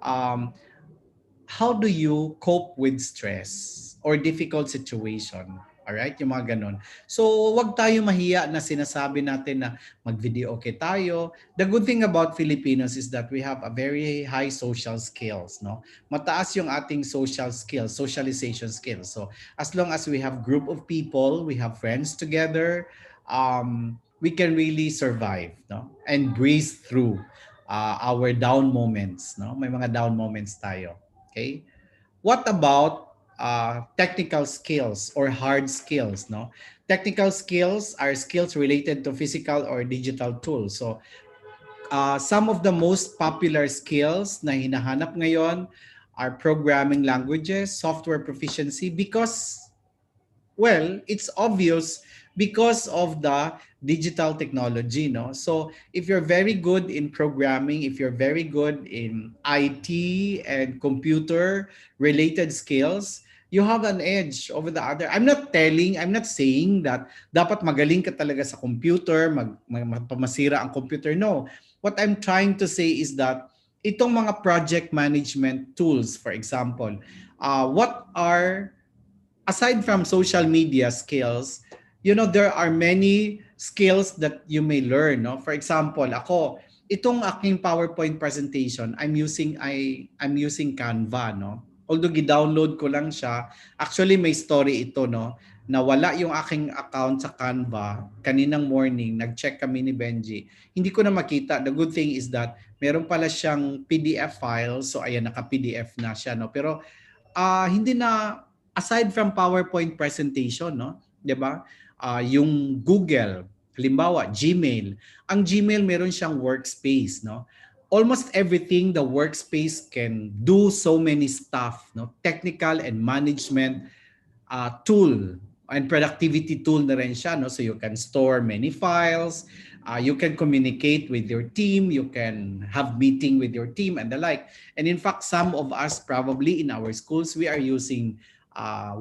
how do you cope with stress or difficult situation? Alright, yung mga ganun. So, wag tayo mahiya na sinasabi natin na mag-video okay tayo. The good thing about Filipinos is that we have a very high social skills, no? Mataas yung ating social skills, socialization skills. So, as long as we have group of people, we have friends together, we can really survive, no? And breeze through our down moments, no? May mga down moments tayo. Okay? What about technical skills or hard skills, no? Technical skills are skills related to physical or digital tools. So, some of the most popular skills na hinahanap ngayon are programming languages, software proficiency, because, well, it's obvious because of the digital technology, no? So if you're very good in programming, if you're very good in IT and computer related skills, you have an edge over the other. I'm not saying that dapat magaling ka talaga sa computer, magpamasira ang computer. No. What I'm trying to say is that itong mga project management tools, for example, aside from social media skills, you know, there are many skills that you may learn, no? For example, ako, itong aking PowerPoint presentation, I'm using Canva, no? Although gi-download ko lang siya, actually may story ito, no? Nawala yung aking account sa Canva kaninang morning, nag-check kami ni Benji. Hindi ko na makita. The good thing is that meron pala siyang PDF file, so ayan, naka-PDF na siya, no? Pero hindi na, aside from PowerPoint presentation, no? 'Di ba? Yung Google, halimbawa Gmail. Ang Gmail meron siyang workspace, no? Almost everything the workspace can do so many stuff, no? Technical and management tool and productivity tool na rin siya, no? So you can store many files, you can communicate with your team, you can have meeting with your team and the like. And in fact, some of us probably in our schools, we are using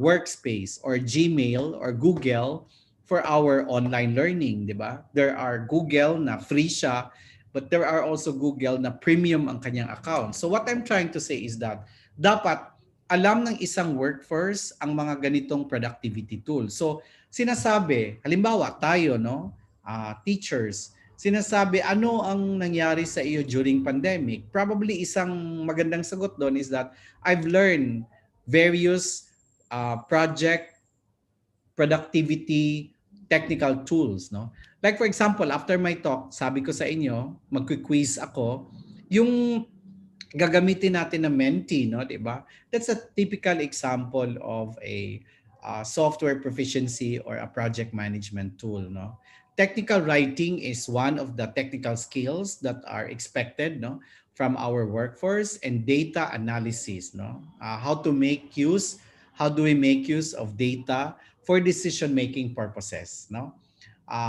Workspace or Gmail or Google for our online learning, di ba? There are Google na free siya, but there are also Google na premium ang kanyang account. So what I'm trying to say is that dapat alam ng isang workforce ang mga ganitong productivity tools. So sinasabi, halimbawa tayo, no, teachers, sinasabi ano ang nangyari sa iyo during pandemic? Probably isang magandang sagot doon is that I've learned various project productivity technical tools, no? Like for example, after my talk, sabi ko sa inyo, magki-quiz ako, yung gagamitin natin na Menti, no, 'di ba? That's a typical example of a software proficiency or a project management tool, no? Technical writing is one of the technical skills that are expected, no, from our workforce, and data analysis, no? How do we make use of data for decision-making purposes, no?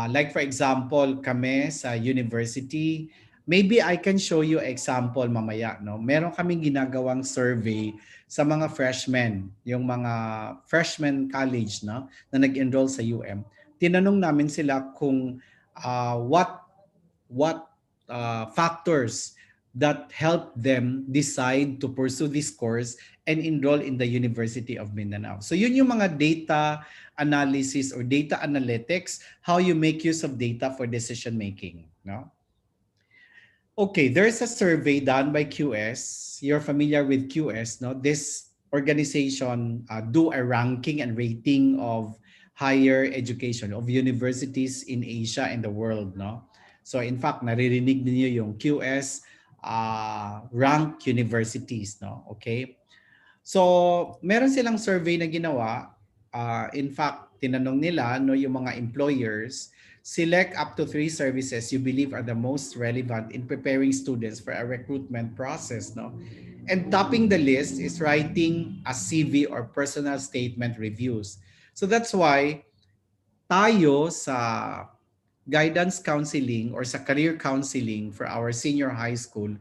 Like for example, kami sa university, maybe I can show you example mamaya, no? Meron kaming ginagawang survey sa mga freshmen, yung mga freshman college, no, na nag-enroll sa UM. Tinanong namin sila kung what factors that help them decide to pursue this course and enroll in the University of Mindanao. So yun yung mga data analysis or data analytics, how you make use of data for decision making, no? Okay, there's a survey done by QS. You're familiar with QS, no? This organization do a ranking and rating of higher education of universities in Asia and the world, no? So in fact, naririnig niyo yung QS ranked universities, no? Okay? So, meron silang survey na ginawa. In fact, tinanong nila no yung mga employers, select up to 3 services you believe are the most relevant in preparing students for a recruitment process, no? And topping the list is writing a CV or personal statement reviews. So that's why tayo sa guidance counseling or sa career counseling for our senior high school,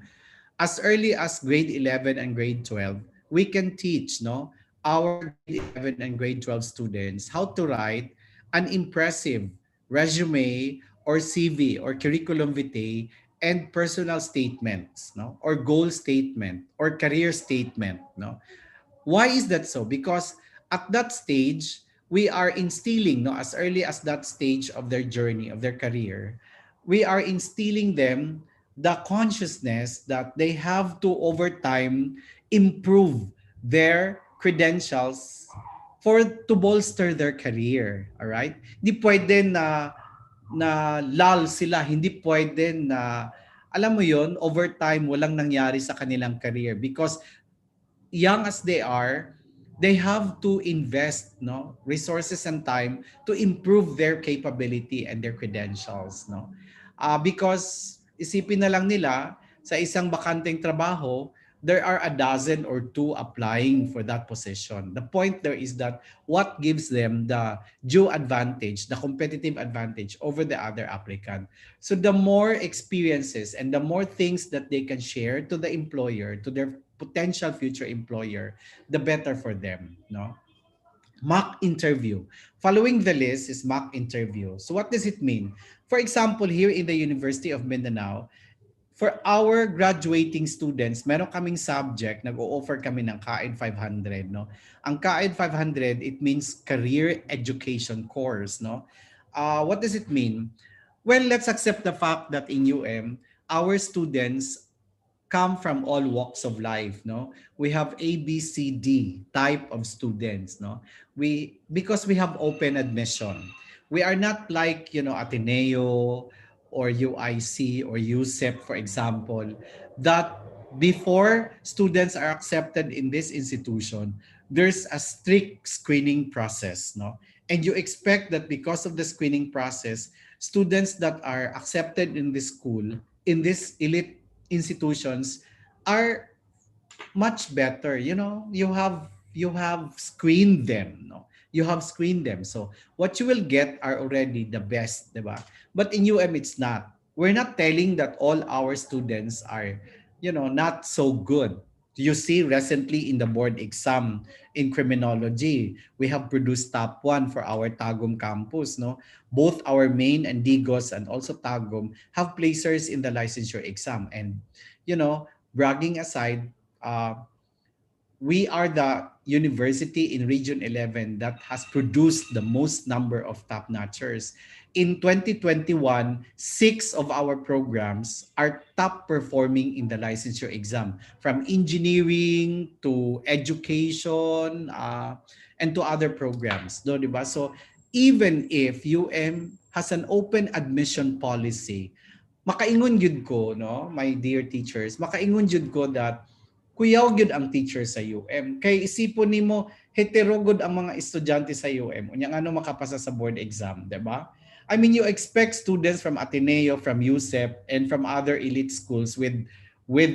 as early as grade 11 and grade 12, we can teach no our grade 11 and grade 12 students how to write an impressive resume or CV or curriculum vitae and personal statements, no, or goal statement or career statement, no. Why is that so? Because at that stage, we are instilling, no, as early as that stage of their journey, of their career, we are instilling them the consciousness that they have to, over time, improve their credentials to bolster their career. All right? Hindi pwede na lull sila, hindi pwede na, alam mo yon, over time, walang nangyari sa kanilang career because young as they are, they have to invest no resources and time to improve their capability and their credentials, no. Because isipin na lang nila sa isang bakanteng trabaho, there are a dozen or two applying for that position. The point there is that what gives them the due advantage, the competitive advantage over the other applicant. So the more experiences and the more things that they can share to the employer, to their potential future employer, the better for them, no? Mock interview. Following the list is mock interview. So what does it mean? For example, here in the University of Mindanao, for our graduating students, meron kaming subject, nag-o-offer kami ng CAED 500, no? Ang CAED 500, it means Career Education Course, no? What does it mean? Well, let's accept the fact that in UM, our students come from all walks of life, no? We have A, B, C, D type of students, no? Because we have open admission. We are not like, Ateneo or UIC or USEP, for example, that before students are accepted in this institution, there's a strict screening process, no? And you expect that because of the screening process, students that are accepted in this school, in this elite institutions, are much better. You have screened them, no? You have screened them. So what you will get are already the best, diba? But in UM, it's not. We're not telling that all our students are, not so good. You see recently in the board exam in criminology, we have produced top 1 for our Tagum campus, no? Both our main and Digos and also Tagum have placers in the licensure exam. And, bragging aside, we are the university in Region 11 that has produced the most number of top-notchers. In 2021, 6 of our programs are top performing in the licensure exam, from engineering to education and to other programs. No, diba? So even if UM has an open admission policy, makaingon yun ko, no, my dear teachers, makaingon yun ko that kuyaw gyud ang teacher sa UM. Kay isipon nimo heterogod ang mga estudyante sa UM. Unyang ano makapasa sa board exam, 'di ba? I mean, you expect students from Ateneo, from USEP, and from other elite schools with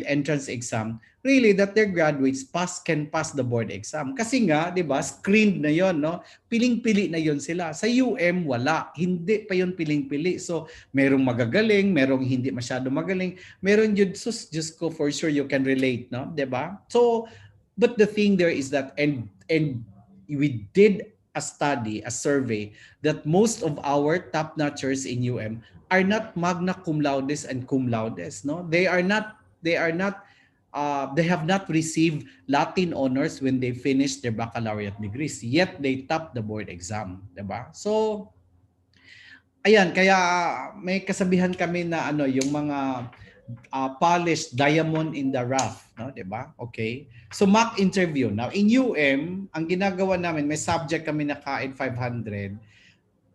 entrance exam, really that their graduates can pass the board exam. Kasi nga, 'di ba, screened na 'yon, no? Piling-pili na 'yon sila. Sa UM wala, hindi pa 'yon piling-pili. So, merong magagaling, merong hindi masyado magaling, meron jud just ko for sure you can relate, no? 'Di ba? So, but the thing there is that and we did a study, a survey that most of our top-notchers in UM are not magna cum laudes and cum laudes, no? They have not received Latin honors when they finished their baccalaureate degrees, yet they top the board exam, 'di ba? So ayan, kaya may kasabihan kami na yung mga polished diamond in the rough, no, 'di ba? Okay. So mock interview. Now in UM, ang ginagawa namin, may subject kami na CAED 500.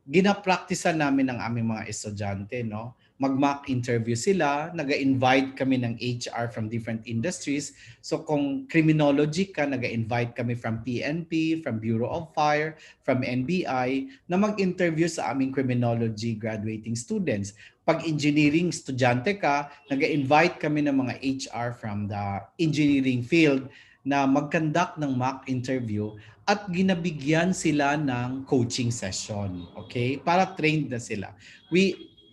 ginapracticean namin ng aming mga estudyante, no? Mag-mock interview sila, nag-invite kami ng HR from different industries. So kung criminology ka, nag-invite kami from PNP, from Bureau of Fire, from NBI, na mag-interview sa aming criminology graduating students. Pag engineering estudyante ka, nag-invite kami ng mga HR from the engineering field na mag-conduct ng mock interview at ginabigyan sila ng coaching session, okay? Para trained na sila.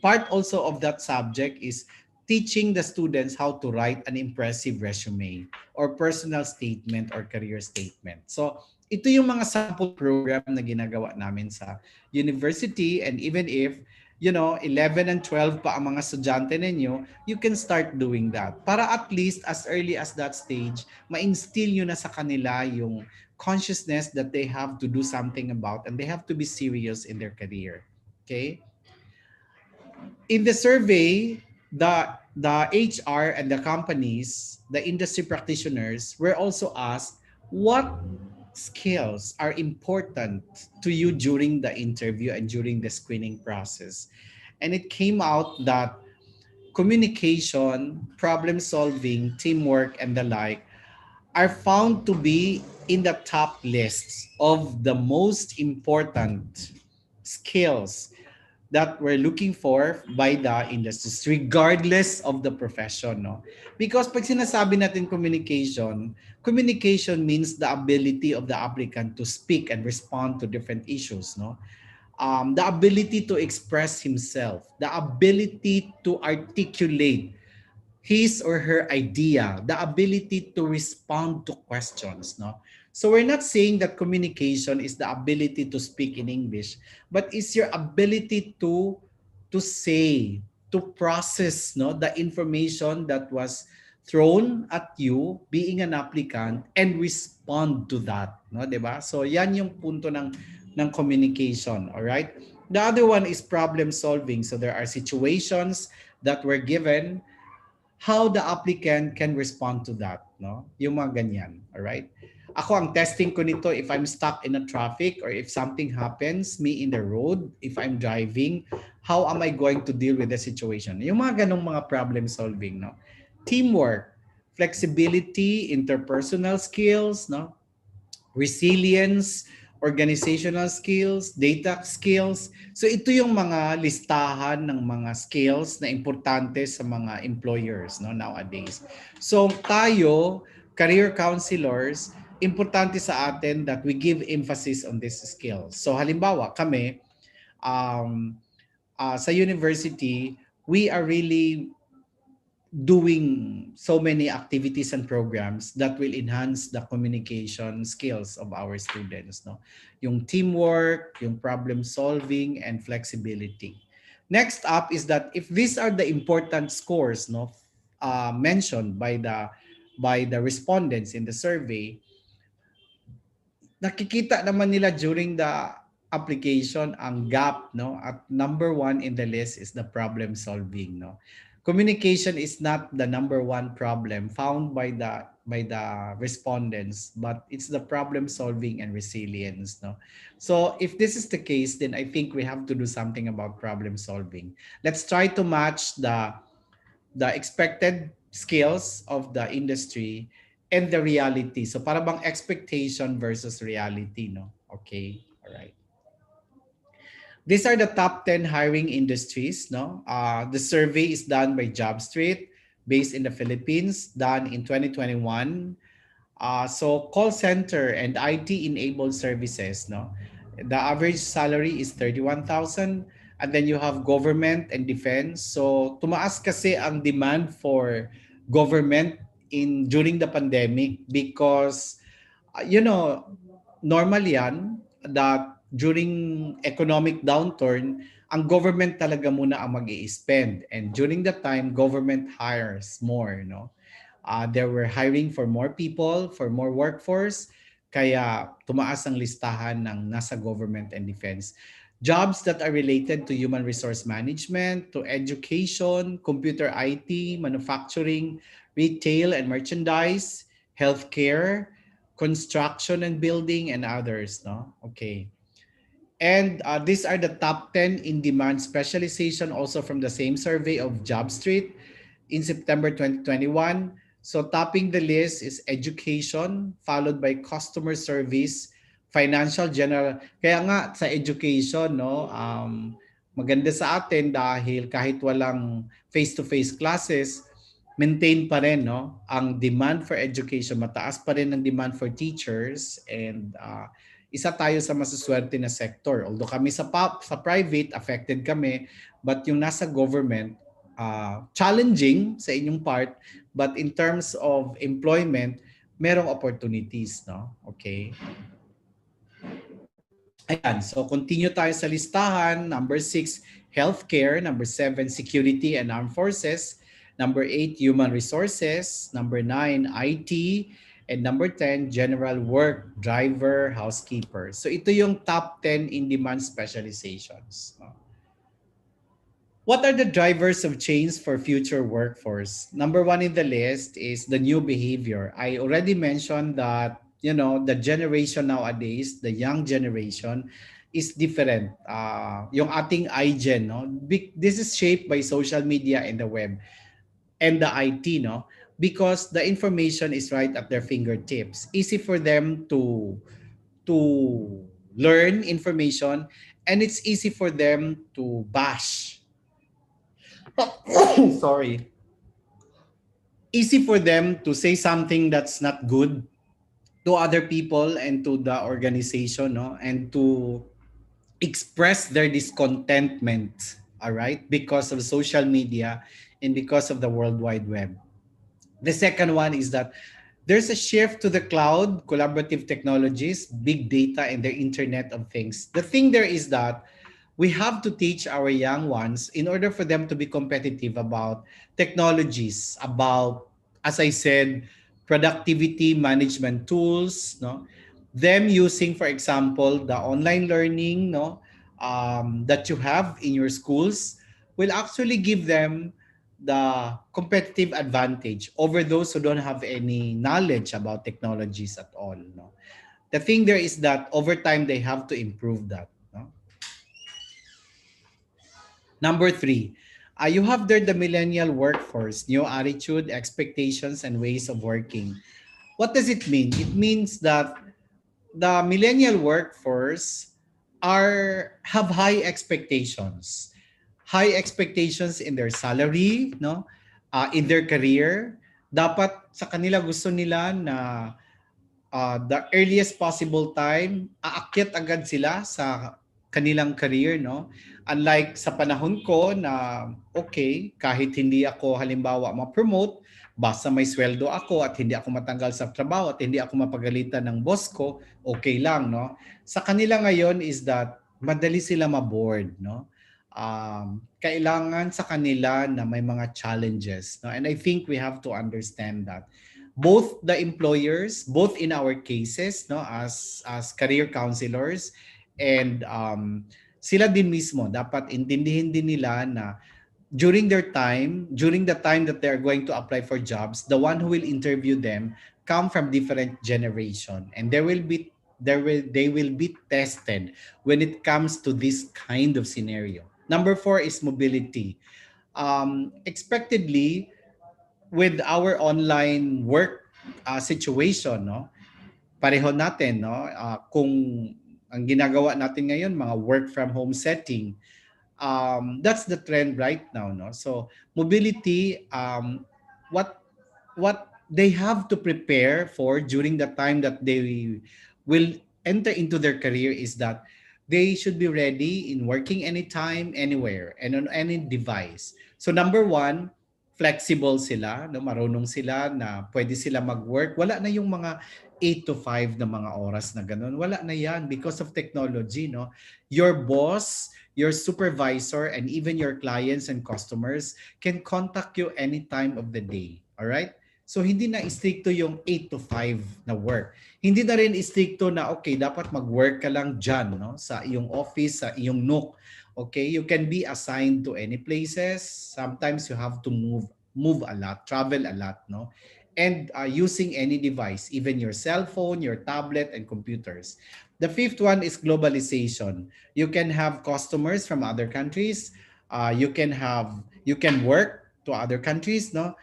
Part also of that subject is teaching the students how to write an impressive resume or personal statement or career statement. So, ito yung mga sample program na ginagawa namin sa university, and even if 11 and 12 pa ang mga estudyante ninyo, you can start doing that. Para at least as early as that stage, ma-instill nyo na sa kanila yung consciousness that they have to do something about and they have to be serious in their career. Okay? In the survey, the HR and the companies, the industry practitioners were also asked what skills are important to you during the interview and during the screening process. And it came out that communication, problem solving, teamwork, and the like are found to be in the top lists of the most important skills that we're looking for by the industries, regardless of the profession, no? Because pag sinasabi natin communication means the ability of the applicant to speak and respond to different issues, no? The ability to express himself, the ability to articulate his or her idea, the ability to respond to questions, no? So we're not saying that communication is the ability to speak in English, but it's your ability to say, to process, no, the information that was thrown at you being an applicant and respond to that, no, 'di ba? So yan yung punto ng communication, all right? The other one is problem solving. So there are situations that were given, how the applicant can respond to that, no? Yung mga ganyan, all right? Ako, ang testing ko nito, if I'm stuck in a traffic or if something happens, me in the road, if I'm driving, how am I going to deal with the situation? Yung mga ganong mga problem solving, no? Teamwork, flexibility, interpersonal skills, no? Resilience, organizational skills, data skills. So ito yung mga listahan ng mga skills na importante sa mga employers, no, nowadays. So tayo, career counselors, importante sa atin that we give emphasis on these skills. So halimbawa, kami sa university, we are really doing so many activities and programs that will enhance the communication skills of our students, no? Yung teamwork, yung problem solving, and flexibility. Next up is that if these are the important scores, no, mentioned by the respondents in the survey, nakikita naman nila during the application ang gap, no? At number 1 in the list is the problem solving, no? Communication is not the number 1 problem found by the respondents, but it's the problem solving and resilience, no? So if this is the case, then I think we have to do something about problem solving. Let's try to match the expected skills of the industry and the reality. So para bang expectation versus reality, no? Okay, all right. These are the top 10 hiring industries, no? The survey is done by JobStreet, based in the Philippines, done in 2021. So call center and IT-enabled services, no? The average salary is 31,000, and then you have government and defense. So tumaas kasi ang demand for government during the pandemic because normal yan that during economic downturn, ang government talaga muna ang mag-i-spend, and during that time government hires more, no? They were hiring for more people, for more workforce, kaya tumaas ang listahan ng nasa government and defense. Jobs that are related to human resource management, to education, computer IT, manufacturing, retail and merchandise, healthcare, construction and building, and others, no? Okay. And these are the top 10 in-demand specialization also from the same survey of JobStreet in September 2021. So topping the list is education, followed by customer service, financial general. Kaya nga sa education, no, maganda sa atin dahil kahit walang face-to-face classes, maintain pa rin, no, ang demand for education. Mataas pa rin ang demand for teachers, and isa tayo sa masuswerte na sector. Although kami sa private, affected kami, but yung nasa government, challenging sa inyong part, but in terms of employment, merong opportunities, no? Okay. Ayan, so continue tayo sa listahan. Number 6, healthcare. Number 7, security and armed forces. Number 8, human resources. Number 9, IT. And number 10, general work, driver, housekeeper. So ito yung top 10 in-demand specializations. What are the drivers of change for future workforce? Number 1 in the list is the new behavior. I already mentioned that, you know, the generation nowadays, the young generation, is different. Yung ating iGen, no? This is shaped by social media and the web and the IT, no? Because the information is right at their fingertips. Easy for them to learn information, and it's easy for them to bash. Sorry. Easy for them to say something that's not good to other people and to the organization, no? And to express their discontentment, all right? Because of social media and because of the World Wide Web. The second one is that there's a shift to the cloud, collaborative technologies, big data, and the Internet of Things. The thing there is that we have to teach our young ones in order for them to be competitive about technologies, about, as I said, productivity management tools, no? Them using, for example, the online learning, no, that you have in your schools will actually give them the competitive advantage over those who don't have any knowledge about technologies at all, no? The thing there is that over time they have to improve that, no? Number 3, you have there the millennial workforce, new attitude, expectations, and ways of working. What does it mean? It means that the millennial workforce have high expectations. High expectations in their salary, no? In their career. Dapat sa kanila gusto nila na the earliest possible time, aakyat agad sila sa kanilang career, no? Unlike sa panahon ko na okay, kahit hindi ako halimbawa ma-promote, basta may sweldo ako at hindi ako matanggal sa trabaho at hindi ako mapagalitan ng boss ko, okay lang, no? Sa kanila ngayon is that madali sila ma-bored, no? Kailangan sa kanila na may mga challenges, no? And I think we have to understand that both the employers, both in our cases, no, as career counselors, and sila din mismo dapat intindihin din nila na during the time that they're going to apply for jobs, the one who will interview them come from different generation, and they will be tested when it comes to this kind of scenario. Number 4 is mobility. Expectedly, with our online work situation, no, pareho natin, no, kung ang ginagawa natin ngayon mga work from home setting, that's the trend right now, no? So mobility, what they have to prepare for during the time that they will enter into their career is that they should be ready in working anytime, anywhere, and on any device. So number 1, flexible sila, no? Marunong sila na pwede sila mag-work. Wala na yung mga 8 to 5 na mga oras na ganun. Wala na yan because of technology, no? Your boss, your supervisor, and even your clients and customers can contact you any time of the day. All right? So hindi na stricto yung 8 to 5 na work. Hindi na rin stricto na okay, dapat mag-work ka lang dyan, no? Sa iyong office, sa iyong nook. Okay, you can be assigned to any places. Sometimes you have to move a lot, travel a lot, no? and using any device, even your cell phone, your tablet, and computers. The fifth one is globalization. You can have customers from other countries. You can work to other countries. No,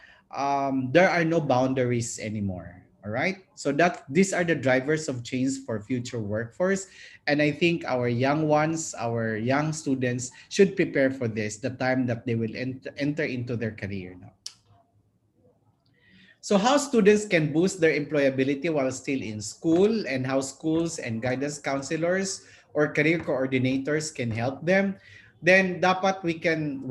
there are no boundaries anymore. All right. So that these are the drivers of change for future workforce, and I think our young ones, our young students, should prepare for this. The time that they will enter into their career now. So how students can boost their employability while still in school, and how schools and guidance counselors or career coordinators can help them. Then dapat we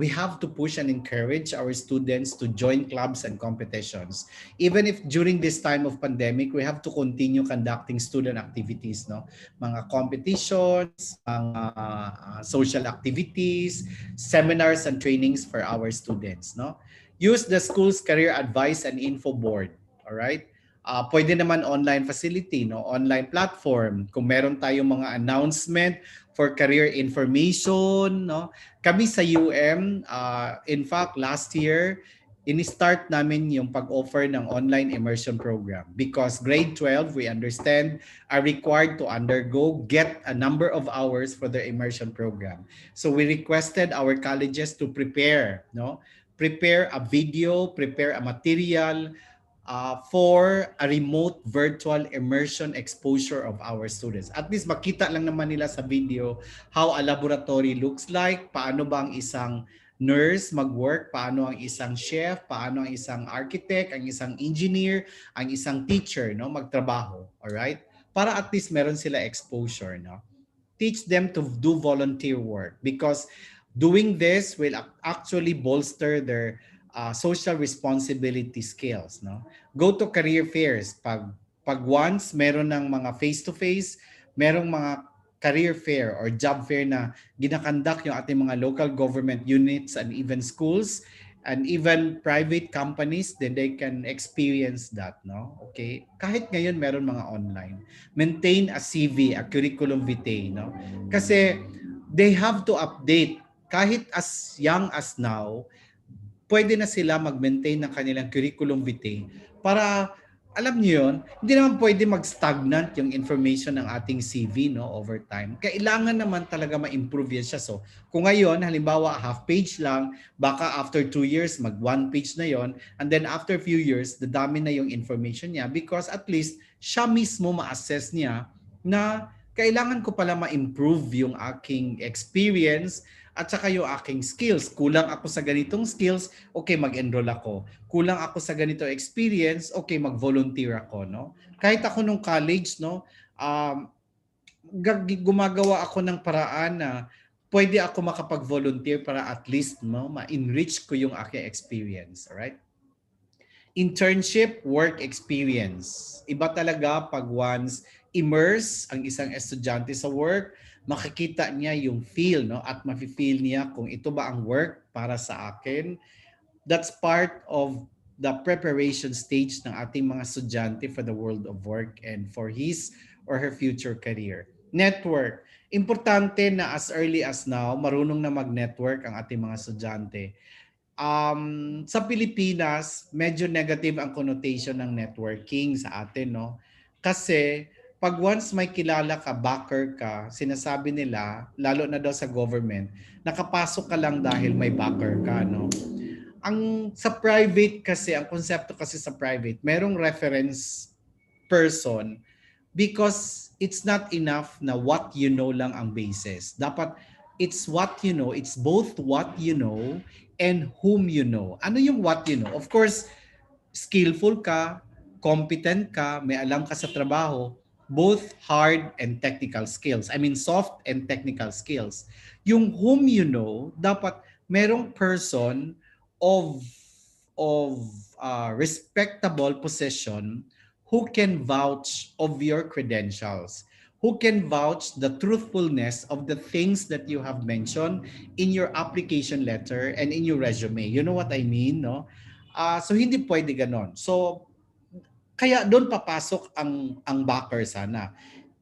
have to push and encourage our students to join clubs and competitions. Even if during this time of pandemic, we have to continue conducting student activities, no? Mga competitions, mga social activities, seminars and trainings for our students, no? Use the school's career advice and info board. All right? Pwede naman online facility, no? Online platform. Kung meron tayong mga announcement for career information, no? Kami sa UM, in fact, last year, ini-start namin yung pag-offer ng online immersion program because grade 12, we understand, are required to get a number of hours for their immersion program. So we requested our colleges to prepare, no? Prepare a video, prepare a material for a remote virtual immersion exposure of our students. At least makita lang naman nila sa video how a laboratory looks like, paano ba ang isang nurse mag-work, paano ang isang chef, paano ang isang architect, ang isang engineer, ang isang teacher, no, magtrabaho. All right? Para at least meron sila exposure, no? Teach them to do volunteer work because doing this will actually bolster their social responsibility skills, no? Go to career fairs. Pag once meron ng mga face-to-face, merong mga career fair or job fair na ginakandak yung ating mga local government units and even schools and even private companies, then they can experience that, no? Okay? Kahit ngayon meron mga online. Maintain a CV, a curriculum vitae, no? Kasi they have to update. Kahit as young as now, pwede na sila mag-maintain ng kanilang curriculum vitae para, alam niyo yun, hindi naman pwede mag-stagnant yung information ng ating CV, no, over time. Kailangan naman talaga ma-improve yan siya. So, kung ngayon, halimbawa, half page lang, baka after 2 years, mag 1 page na yon, and then after few years, dadami na yung information niya because at least siya mismo ma-assess niya na kailangan ko pala ma-improve yung aking experience at saka yung aking skills. Kulang ako sa ganitong skills, okay, mag-enroll ako. Kulang ako sa ganito experience, okay, mag-volunteer ako, no? Kahit ako nung college, no, gumagawa ako ng paraan na pwede ako makapag-volunteer para at least, no, ma-enrich ko yung aking experience, alright? Internship, work experience. Iba talaga pag once immerse ang isang estudyante sa work, makikita niya yung feel, no, at mafe-feel niya kung ito ba ang work para sa akin. That's part of the preparation stage ng ating mga estudyante for the world of work and for his or her future career. Network. Importante na as early as now, marunong na mag-network ang ating mga estudyante. Sa Pilipinas, medyo negative ang connotation ng networking sa atin, no? Kasi pag once may kilala ka, backer ka, sinasabi nila, lalo na daw sa government, nakapasok ka lang dahil may backer ka, no? Ang sa private kasi, ang konsepto kasi sa private, merong reference person because it's not enough na what you know lang ang basis. Dapat it's what you know, it's both what you know and whom you know. Ano yung what you know? Of course, skillful ka, competent ka, may alam ka sa trabaho, both hard and technical skills. I mean, soft and technical skills. Yung whom you know, dapat merong person of respectable position who can vouch of your credentials, who can vouch the truthfulness of the things that you have mentioned in your application letter and in your resume. You know what I mean, no? So hindi pwede ganon. So kaya doon papasok ang backer sana.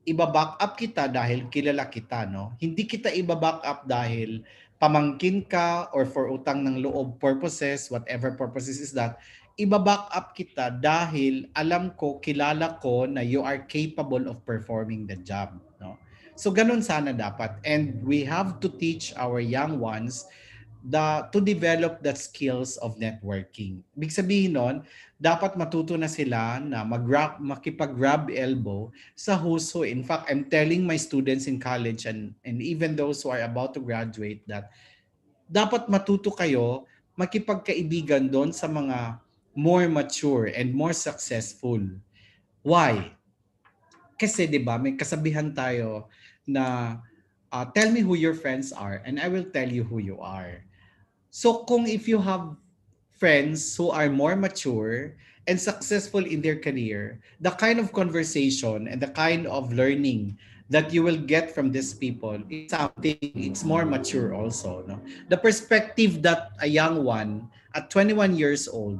Iba-back up kita dahil kilala kita, no? Hindi kita iba-back up dahil pamangkin ka or for utang ng loob purposes, whatever purposes is that, ibaback up kita dahil alam ko, kilala ko na you are capable of performing the job. No? So ganun sana dapat. And we have to teach our young ones to develop the skills of networking. Ibig sabihin nun, dapat matuto na sila na makipag-grab elbow sa who's who. In fact, I'm telling my students in college and even those who are about to graduate that dapat matuto kayo makipagkaibigan doon sa mga more mature and more successful. Why? Kasi 'di ba, may kasabihan tayo na tell me who your friends are and I will tell you who you are. So kung if you have friends who are more mature and successful in their career, the kind of conversation and the kind of learning that you will get from these people is something, it's more mature also. No? The perspective that a young one at 21 years old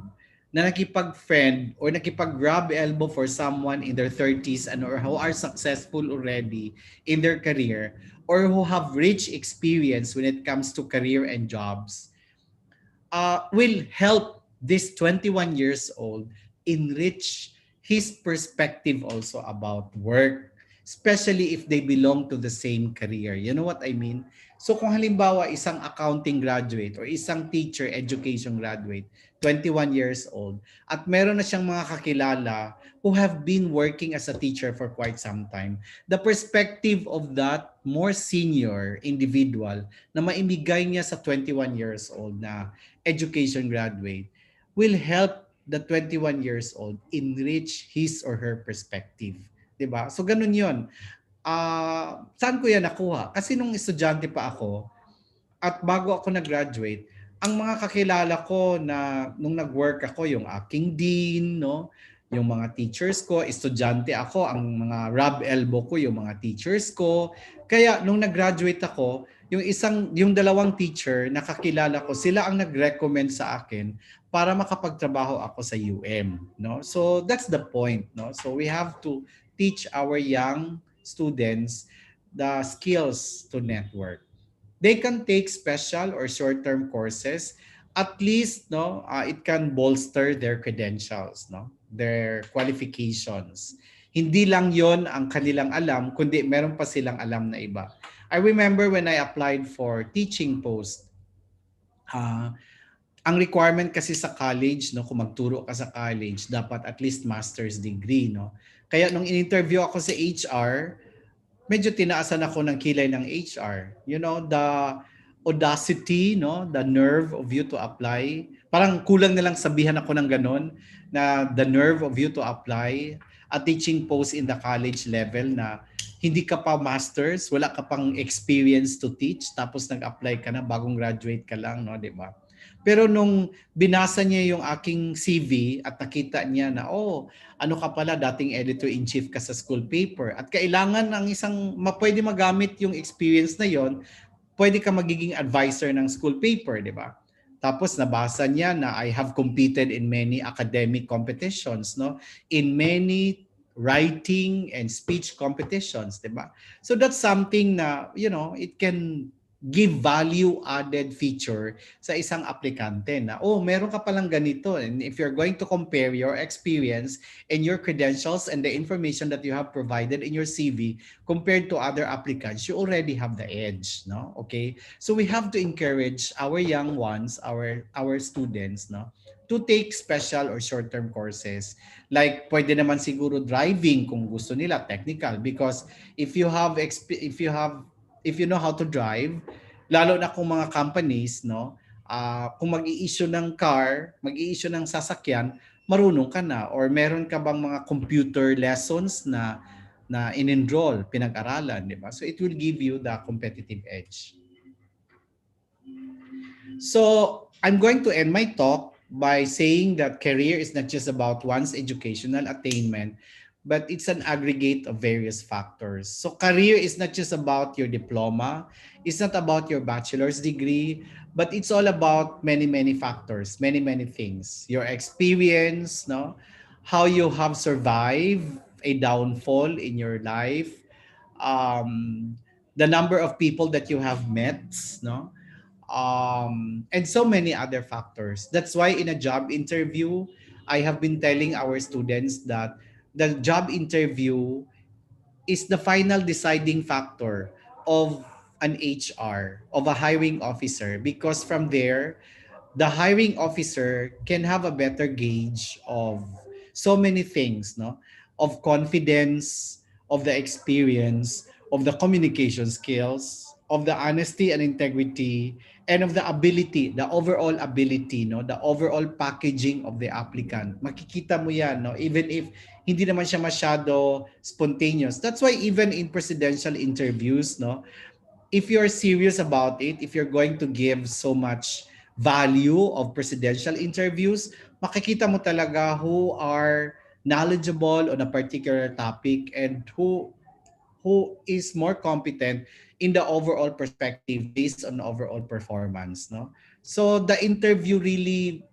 na nakipag-friend or nakipag-grab elbow for someone in their 30s and or who are successful already in their career or who have rich experience when it comes to career and jobs, will help this 21 years old enrich his perspective also about work, especially if they belong to the same career. You know what I mean? So kung halimbawa isang accounting graduate or isang teacher education graduate, 21 years old, at meron na siyang mga kakilala who have been working as a teacher for quite some time, the perspective of that more senior individual na maimigay niya sa 21 years old na education graduate will help the 21 years old enrich his or her perspective. 'Di ba? So ganun 'yon. Saan ko yan nakuha? Kasi nung estudyante pa ako at bago ako nag-graduate, ang mga kakilala ko na nung nag-work ako, yung aking dean, no? Yung mga teachers ko, estudyante ako, ang mga rub elbow ko, yung mga teachers ko. Kaya nung nag-graduate ako, yung dalawang teacher na kakilala ko, sila ang nag-recommend sa akin para makapagtrabaho ako sa UM, no? So that's the point, no? So we have to teach our young students the skills to network. They can take special or short-term courses. At least, no, it can bolster their credentials, no, their qualifications. Hindi lang yon ang kanilang alam, kundi meron pa silang alam na iba. I remember when I applied for teaching post, ang requirement kasi sa college, no, kung magturo ka sa college, dapat at least master's degree, no. Kaya nung in-interview ako sa HR, medyo tinaasan ako ng kilay ng HR. You know, the audacity, no, the nerve of you to apply. Parang kulang na lang sabihan ako ng ganon, na the nerve of you to apply a teaching post in the college level na hindi ka pa masters, wala ka pang experience to teach, tapos nag-apply ka na, bagong graduate ka lang, no, di ba? Pero nung binasa niya yung aking CV at nakita niya na, ano ka pala, dating editor-in-chief ka sa school paper at kailangan ng isang pwede magamit yung experience na yon, pwede ka magiging advisor ng school paper, di ba? Tapos nabasa niya na I have competed in many academic competitions, no? In many writing and speech competitions, di ba? So that's something na, you know, it can give value added feature sa isang aplikante na, meron ka palang ganito. And if you're going to compare your experience and your credentials and the information that you have provided in your CV compared to other applicants, you already have the edge, no? Okay? So we have to encourage our young ones, our students, no, to take special or short-term courses. Like pwede naman siguro driving kung gusto nila, technical, because if you know how to drive, lalo na kung mga companies, no, kung mag-i-issue ng car, mag-i-issue ng sasakyan, marunong ka na, or meron ka bang mga computer lessons na in-enroll, pinag-aralan, di ba? So it will give you the competitive edge. So I'm going to end my talk by saying that career is not just about one's educational attainment, but it's an aggregate of various factors. So career is not just about your diploma, it's not about your bachelor's degree, but it's all about many, many factors, many, many things. Your experience, no? How you have survived a downfall in your life, the number of people that you have met, no? and so many other factors. That's why in a job interview, I have been telling our students that the job interview is the final deciding factor of an HR, of a hiring officer, because from there, the hiring officer can have a better gauge of so many things, no? Of confidence, of the experience, of the communication skills, of the honesty and integrity, and of the ability, the overall ability, no? The overall packaging of the applicant. Makikita mo yan, no? Even if hindi naman siya masyado spontaneous. That's why even in presidential interviews, no? If you're serious about it, if you're going to give so much value of presidential interviews, makikita mo talaga who are knowledgeable on a particular topic and who is more competent in the overall perspective based on overall performance, no? So the interview really,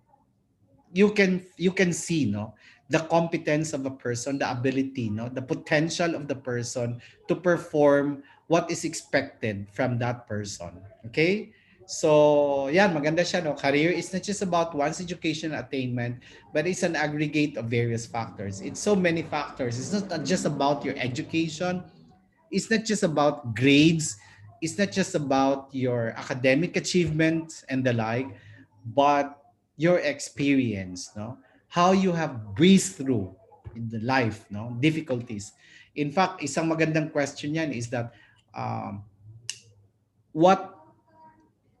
you can see, no, the competence of a person, the ability, no, the potential of the person to perform what is expected from that person. Okay? So, yan, maganda siya, no? Career is not just about one's education attainment, but it's an aggregate of various factors. It's so many factors. It's not just about your education. It's not just about grades. It's not just about your academic achievements and the like, but your experience, no? How you have breathed through in the life, no? Difficulties. In fact, isang magandang question yan is that what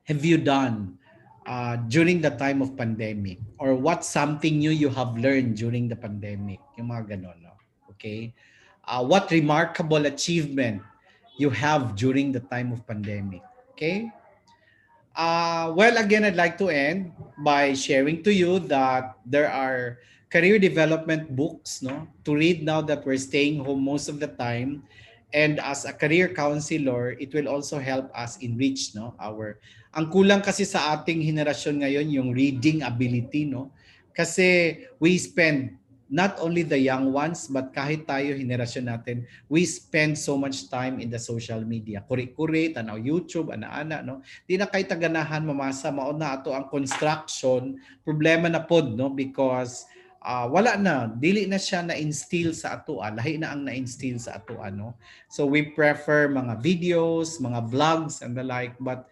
have you done during the time of pandemic, or what's something new you have learned during the pandemic? Yung mga ganon, no? Okay? What remarkable achievement you have during the time of pandemic? Okay? Well, again, I'd like to end by sharing to you that there are career development books, no, to read now that we're staying home most of the time. And as a career counselor, it will also help us enrich, no, our... Ang kulang kasi sa ating henerasyon ngayon yung reading ability, no? Kasi we spend, not only the young ones, but kahit tayo, henerasyon natin, we spend so much time in the social media. Kuri-kuri, tanaw YouTube, ana-ana, no? Di na kay taganahan mamasa, mauna ato ang construction, problema na pod, no? Because wala na, dili na siya na-instill sa atua, lahi na ang na-instill sa atua, no? So we prefer mga videos, mga vlogs, and the like, but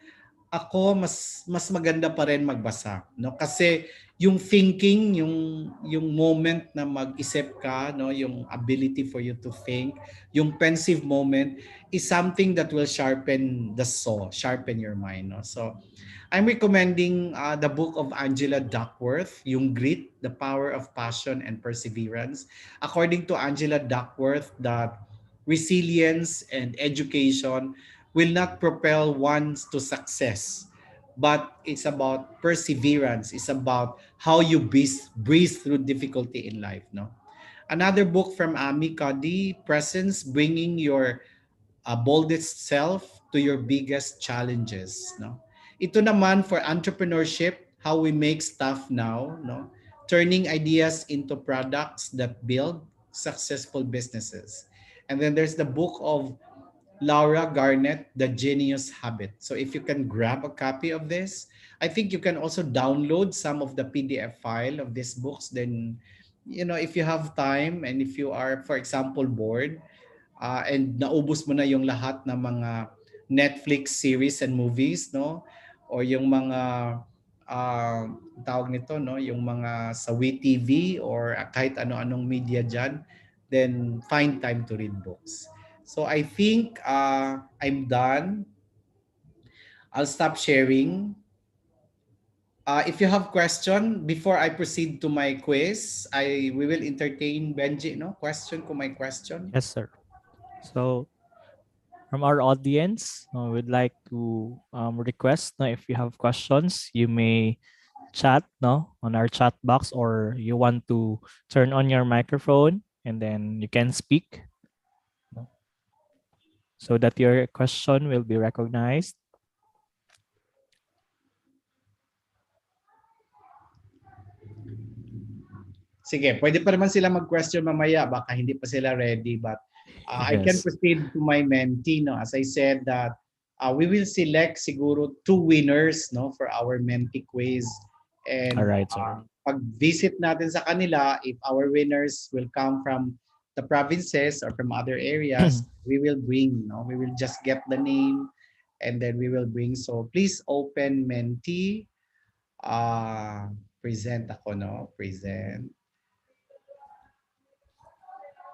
ako mas maganda pa rin magbasa, no? Kasi yung thinking, yung moment na mag-isip ka, no, yung ability for you to think, yung pensive moment is something that will sharpen the saw, sharpen your mind, no? So I'm recommending the book of Angela Duckworth, yung Grit, The Power of Passion and Perseverance. According to Angela Duckworth, that resilience and education will not propel one to success, but it's about perseverance. It's about how you breathe through difficulty in life, no? Another book from Amy Cuddy, Presence, Bringing Your Boldest Self to Your Biggest Challenges, no? Ito naman for entrepreneurship, how we make stuff now, no? Turning ideas into products that build successful businesses. And then there's the book of Laura Garnett, The Genius Habit. So if you can grab a copy of this, I think you can also download some of the PDF file of these books. Then, you know, if you have time and if you are, for example, bored, and naubos mo na yung lahat ng mga Netflix series and movies, no? Or yung mga tawag nito, no? Yung mga sa WeTV or kahit ano-anong media dyan, then find time to read books. So I think I'm done. I'll stop sharing. If you have question before I proceed to my quiz, we will entertain Benji, no? Question ko, my question. Yes, sir. So from our audience, we'd like to request, no, if you have questions, you may chat, no, on our chat box, or you want to turn on your microphone and then you can speak, no, so that your question will be recognized. Sige, pwede pa naman sila mag-question mamaya, baka hindi pa sila ready, but I can Yes. proceed to my mentee, no? As I said that we will select siguro 2 winners, no, for our Menti quiz. And All right, sir. pag-visit natin sa kanila, if our winners will come from the provinces or from other areas, we will bring, no, we will just get the name and then we will bring. So please open Menti. Present ako, no? Present.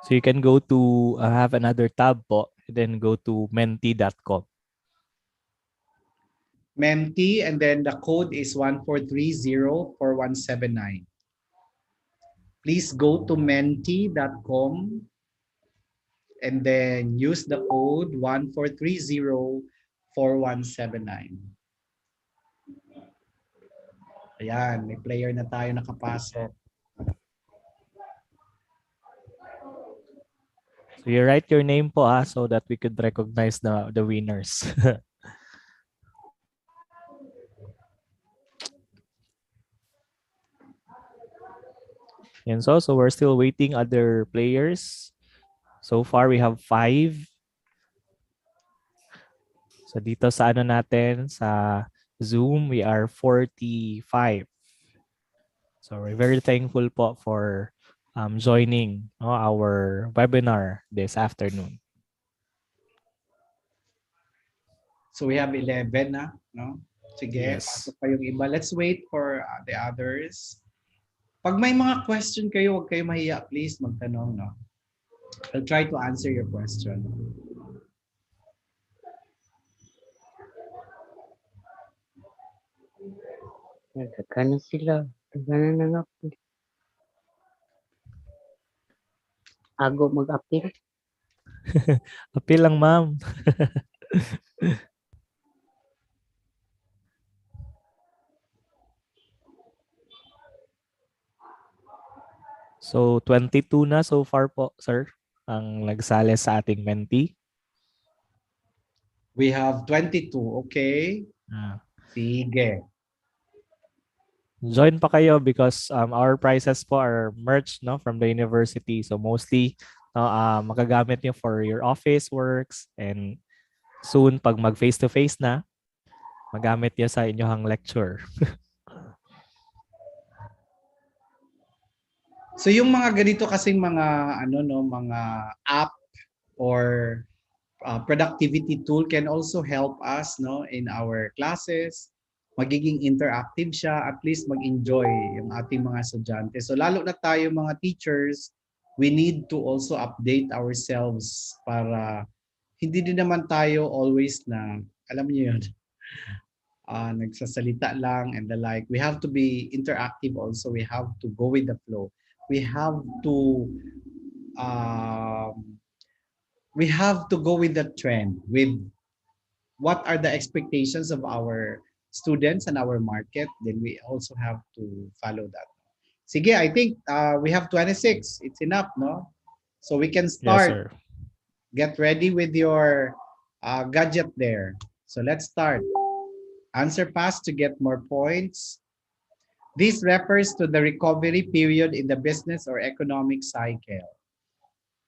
So you can go to have another tab po, then go to menti.com. Menti, and then the code is 14304179. Please go to menti.com and then use the code 14304179. Ayan, may player na tayo nakapasok. So you write your name po so that we could recognize the winners. And so we're still waiting other players. So far we have 5. So dito sa ano natin sa Zoom we are 45. So we're very thankful po for joining our webinar this afternoon. So we have 11 na, no? Sige, Yes. pasok pa yung iba. Let's wait for the others. Pag may mga question kayo, huwag kayo mahiya. Please magtanong, no? I'll try to answer your question. Nagkakano sila. Nagkakano na nga po. Ago mag-appeal. Appeal lang, ma'am. So 22 na so far po, sir, ang nagsali sa ating Menti. We have 22, okay? Sige. Join pa kayo because our prizes po are merch, no, from the university. So mostly makagamit nyo for your office works, and soon pag mag face-to-face na, magamit nyo sa inyong lecture. So yung mga ganito kasing mga mga app or productivity tool can also help us, no, in our classes. Magiging interactive siya, at least mag-enjoy yung ating mga estudyante. So lalo na tayo mga teachers, we need to also update ourselves para hindi din naman tayo always na, alam niyo yun, nagsasalita lang and the like. We have to be interactive also. We have to go with the flow. We have to go with the trend, with what are the expectations of our students and our market. Then we also have to follow that. Sige, I think we have 26. It's enough, no? So we can start. Yes, sir. Get ready with your gadget there. So let's start. Answer fast to get more points. This refers to the recovery period in the business or economic cycle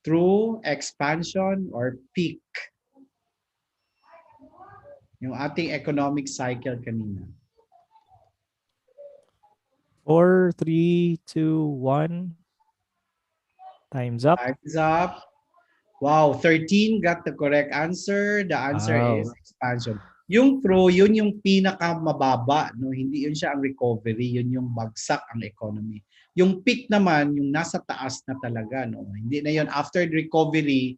through expansion or peak. Yung ating economic cycle kanina. 4, 3, 2, 1. Time's up. Time's up. Wow, 13 got the correct answer. The answer is expansion. Yung pro, yun yung pinakamababa, no? Hindi yun siya ang recovery, yun yung bagsak ang economy. Yung peak naman, yung nasa taas na talaga, no? Hindi na yun after recovery.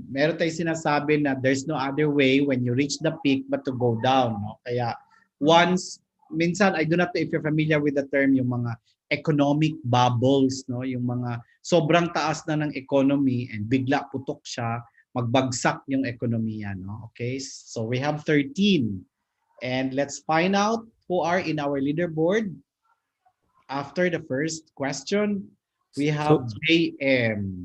Meron tayong sinasabi na there's no other way when you reach the peak but to go down, no? Kaya once, minsan, I do not know if you're familiar with the term, yung mga economic bubbles, no? Yung mga sobrang taas na ng economy and bigla putok siya, magbagsak yung ekonomiya, no? Okay, so we have 13. And let's find out who are in our leaderboard. After the first question, we have JM.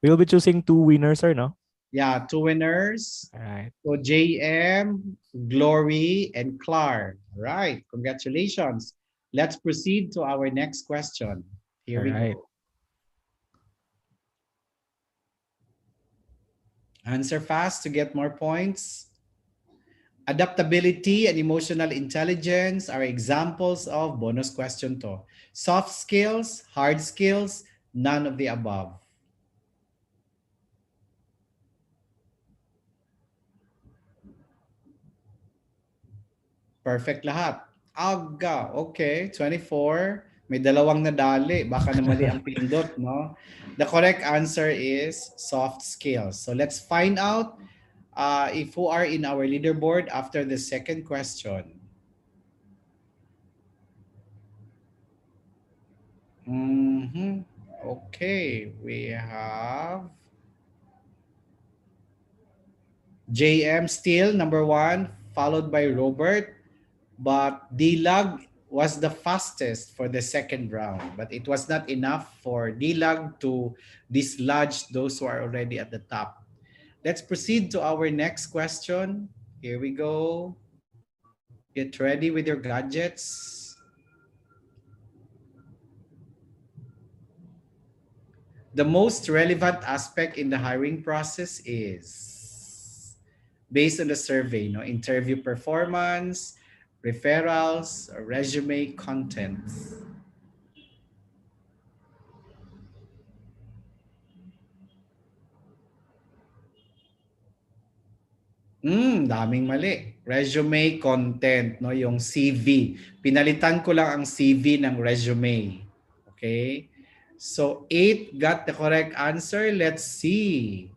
We'll be choosing 2 winners, sir, no? Yeah, 2 winners. All right. So JM, Glory, and Clark. All right, congratulations. Let's proceed to our next question. Here we go. Answer fast to get more points. Adaptability and emotional intelligence are examples of bonus question to. Soft skills, hard skills, none of the above. Perfect lahat. Aga, okay, 24. May dalawang nadali. Baka na mali ang pindot, no? The correct answer is soft skills. So let's find out if who are in our leaderboard after the second question. Okay, we have JM still number 1, followed by Robert. But Dilag was the fastest for the second round, but it was not enough for Dilag to dislodge those who are already at the top. Let's proceed to our next question. Here we go. Get ready with your gadgets. The most relevant aspect in the hiring process is based on the survey, interview performance, referrals, or resume content. Daming mali. Resume content, yung CV. Pinalitan ko lang ang CV ng resume. Okay? So 8 got the correct answer. Let's see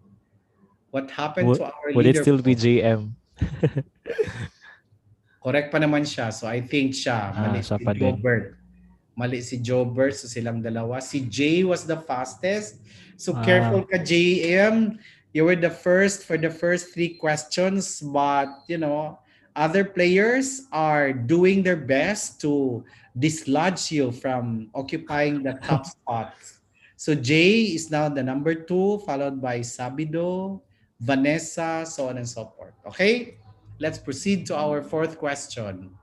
what happened to our Would it leader. still be JM? Correct pa naman siya. So I think siya. Mali siya si pa din. Jobert. Mali si Jobert. So silang dalawa. Si Jay was the fastest. So careful ka, JM. You were the first for the first 3 questions. But, other players are doing their best to dislodge you from occupying the top spots. So Jay is now the number 2, followed by Sabido, Vanessa, so on and so forth. Okay? Let's proceed to our 4th question.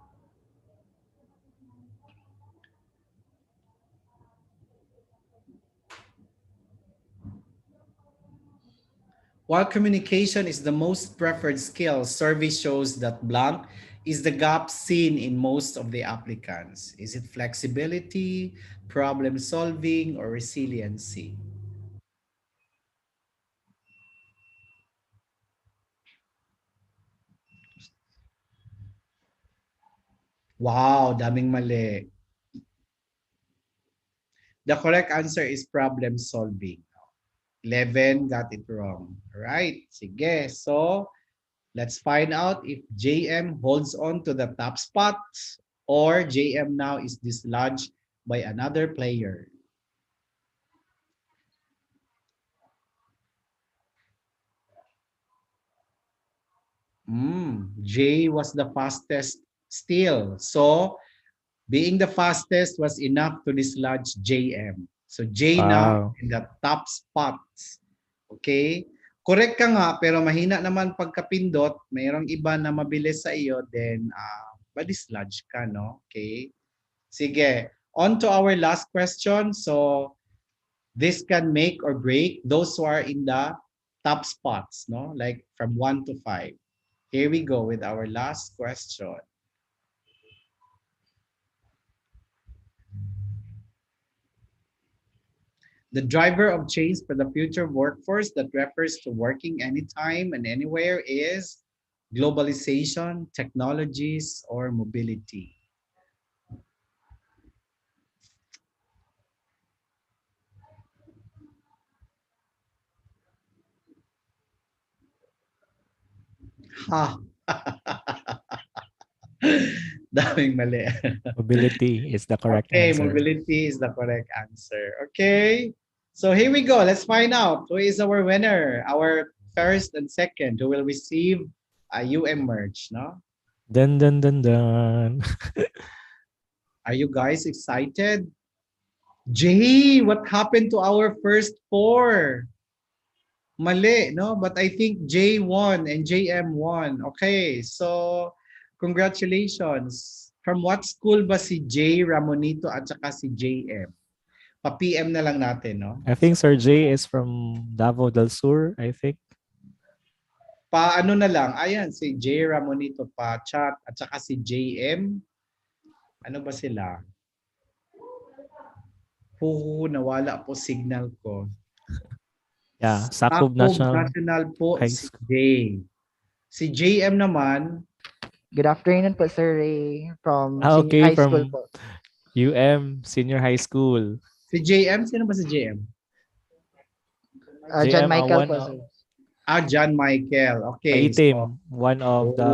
While communication is the most preferred skill, survey shows that blank is the gap seen in most of the applicants. Is it flexibility, problem solving, or resiliency? Wow, daming mali. The correct answer is problem solving. 11 got it wrong. Right? Sige. So, let's find out if JM holds on to the top spot or JM now is dislodged by another player. Jay was the fastest still. So, being the fastest was enough to dislodge JM. So, Jay now in the top spots. Okay? Correct ka nga, pero mahina naman pagkapindot. Mayroong iba na mabilis sa iyo, then ma-dislodge ka, no? Okay? Sige. On to our last question. So, this can make or break those who are in the top spots, no? Like from 1 to 5. Here we go with our last question. The driver of change for the future workforce that refers to working anytime and anywhere is globalization, technologies, or mobility. Ha! Daming mali. Mobility is the correct answer. Mobility is the correct answer. Okay. So here we go. Let's find out who is our winner, our first and second, who will receive a UM merch, no? Dun, dun, dun, dun. Are you guys excited? Jay, what happened to our first 4? Mali, no? But I think Jay won and JM won. Okay, so congratulations. From what school ba si Jay Ramonito at saka si JM? Pa-PM na lang natin, no? I think Sir Jay is from Davao del Sur, I think. Paano na lang, ayan, si J. Ramonito pa chat at saka si JM. Ano ba sila? Nawala po signal ko. Yeah, Sakub Sakub National National po High si School. J. Si JM naman, Good afternoon po, Sir Ray, from Senior Okay, High School from po. Senior High School. si JM, sino ba si JM? John JM, Michael one po, of sir. John Michael. Okay. So, Itim, one of the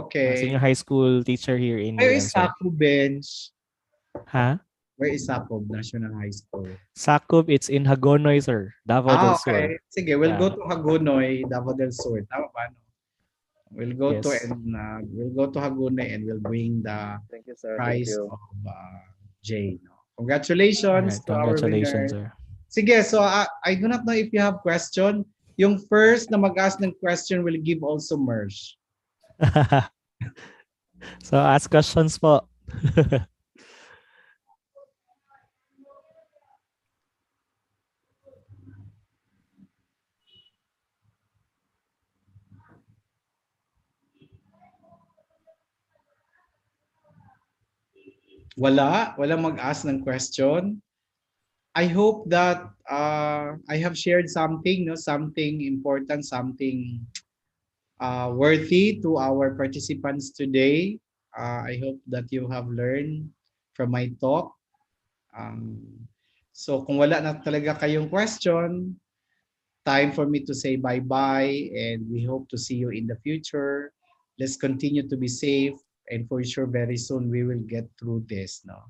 okay. senior high school teacher here in Where UM, is sir. Sakub bench? Ha? Where is Sakub National High School? Sakub, it's in Hagonoy, sir. Davao del Sur. Okay. Sige, we'll go Yeah. to Hagonoy, Davao del Sur. Tama ba? No? We'll go to Yes. Hagonoy and we'll bring the Thank you, sir. prize of Jay. No? Congratulations Alright, to our congratulations, winner. sir. Sige, so I do not know if you have question. Yung first na mag-ask ng question will give also merge. So, ask questions po. Walang mag-ask ng question. I hope that I have shared something, no, something important, something worthy to our participants today. I hope that you have learned from my talk. So kung wala na talaga kayong question, time for me to say bye-bye and we hope to see you in the future. Let's continue to be safe and for sure very soon we will get through this, no?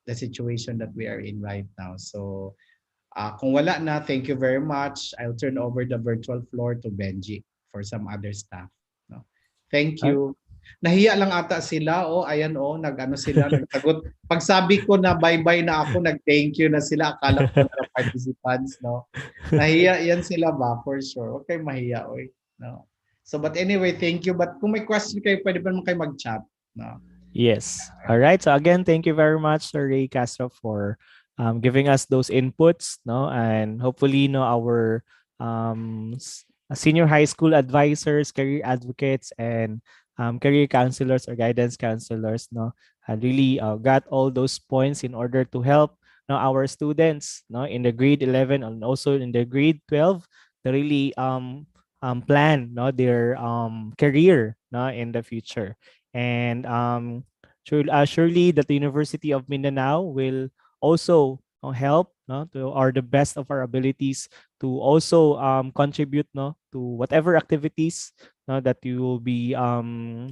The situation that we are in right now. So kung wala na, thank you very much. I'll turn over the virtual floor to Benji for some other stuff. No? Thank you. Nahiya lang ata sila. Ayan nag-ano sila, nagtagot. Pag sabi ko na bye-bye na ako, nag-thank you na sila. Akala ko na participants, no? Nahiya yan sila ba? For sure. Okay, mahiya, no? So, but anyway, thank you. But kung may question kayo, pwede ba naman kayo mag-chat? No? Yes. All right. So again, thank you very much, Sir Ray Castro, for giving us those inputs, no, and hopefully, our senior high school advisors, career advocates, and career counselors or guidance counselors, no, really got all those points in order to help, our students, no, in the grade 11 and also in the grade 12 to really plan, no, their career, no, in the future. And surely that the University of Mindanao will also help, no, or the best of our abilities to also contribute, no, to whatever activities, no, that you will be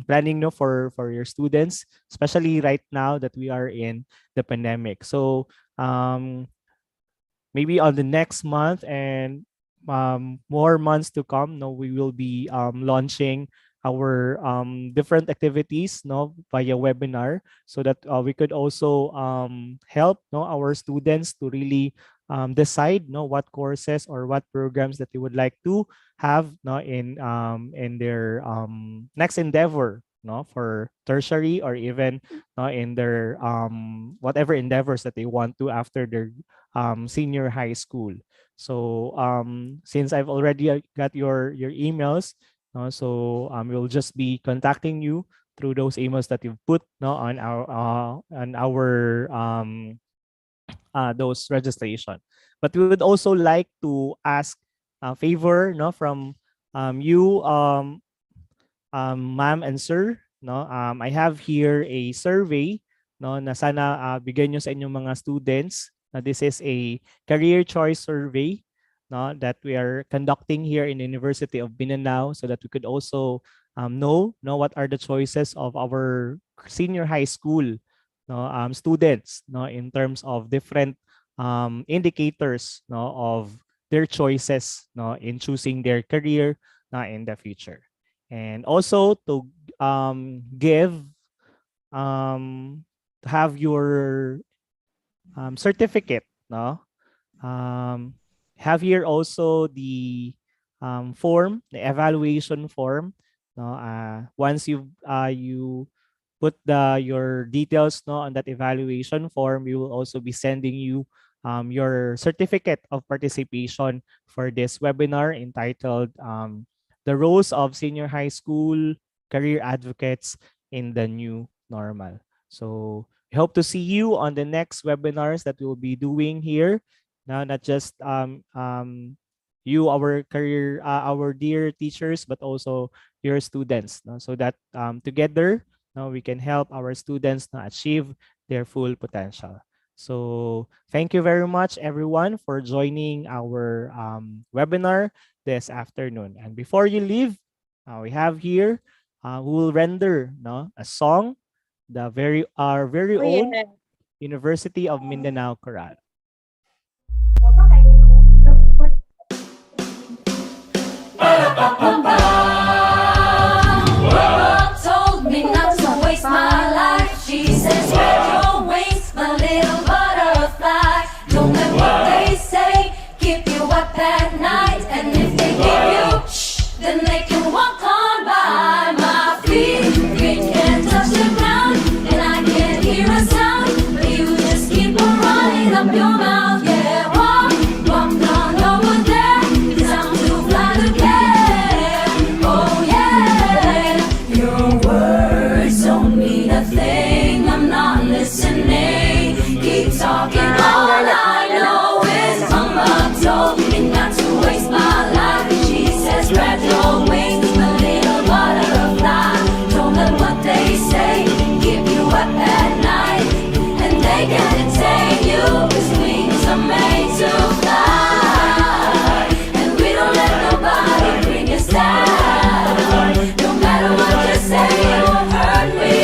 planning, no, for your students, especially right now that we are in the pandemic. So maybe on the next month and more months to come, no, we will be launching our different activities, no, via webinar, so that we could also help, no, our students to really decide, no, what courses or what programs that they would like to have, no, in their next endeavor, no, for tertiary or even in their whatever endeavors that they want to after their senior high school. So since I've already got your emails, so we'll just be contacting you through those emails that you've put, no, on our those registration. But we would also like to ask a favor, no, from you, ma'am and sir, no. I have here a survey, no, na sana bigyan nyo sa inyong mga students. This is a career choice survey, no, that we are conducting here in the University of Mindanao, so that we could also know what are the choices of our senior high school, no, students, no, in terms of different indicators, no, of their choices, no, in choosing their career, in the future. And also to give to have your certificate, no, have here also the form, the evaluation form, no. Once you put your details, no, on that evaluation form, we will also be sending you your certificate of participation for this webinar entitled the roles of senior high school career advocates in the new normal. So we hope to see you on the next webinars that we'll be doing here. Now, not just you, our dear teachers, but also your students, no? So that together, now we can help our students to achieve their full potential. So thank you very much, everyone, for joining our webinar this afternoon. And before you leave, we have here, who will render, no, a song, our very own University of Mindanao Chorale. Mama told me not to waste my life. She says, spread your wings, my little butterfly. Don't let what they say keep you up at night. And if they give you shh, then they can walk on by. My feet can't touch the ground, and I can't hear a sound. But you just keep on running up your mouth. Yeah, walk on over there, 'cause I'm too fly to care. Oh yeah, your words don't mean a thing. I'm not listening. Keep talking. All I know is Mama told me not to waste my life. She says, spread your wings, my little butterfly. Don't let what they say keep you up at night. And they can't tame you, 'cause wings are made to fly. And we don't let nobody bring us down. No matter what you say, it won't hurt me.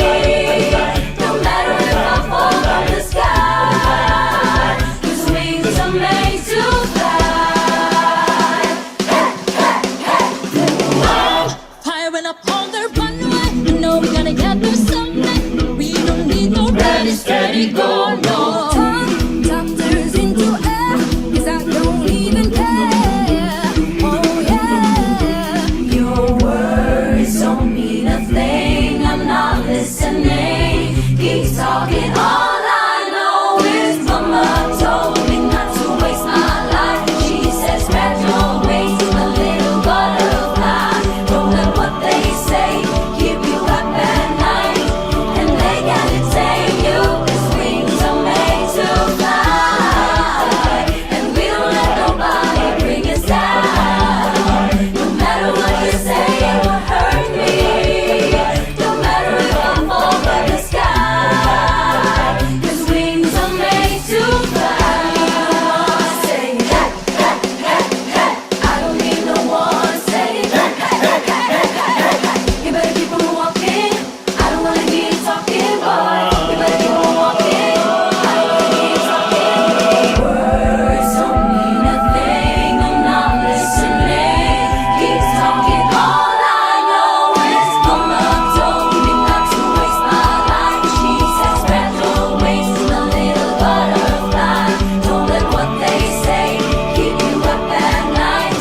No matter if I fall from the sky, 'cause wings are made to fly. Hey, hey, hey. Wow. Firing up on the runway, you know we're gonna get there someday. We don't need no ready, steady, go, no. Doctors into air, 'cause I don't even care. Oh yeah, your words don't mean a thing. I'm not listening. Keep talking. All I know is Mama told me not to waste my life. She says, spread your wings, my little butterfly. Don't let what they say keep you up at night. And they gotta tame you, 'cause wings are made to fly. And we don't let nobody bring us down. No matter what you say, it won't hurt me. No matter if I fall from the sky, 'cause wings are made to fly. Say hey, hey, hey, hey. I don't need no one saying hey, hey, hey, hey, hey, hey, hey. You better keep on walking. I don't wanna hear you talking, boy. You better keep on walking. I don't wanna hear you talking. Words don't mean a thing. I'm not listening. Keep talking. All I know is Mama told me not to waste my life. She said, spread your wings, my little butterfly. Don't let what they say keep you up at night.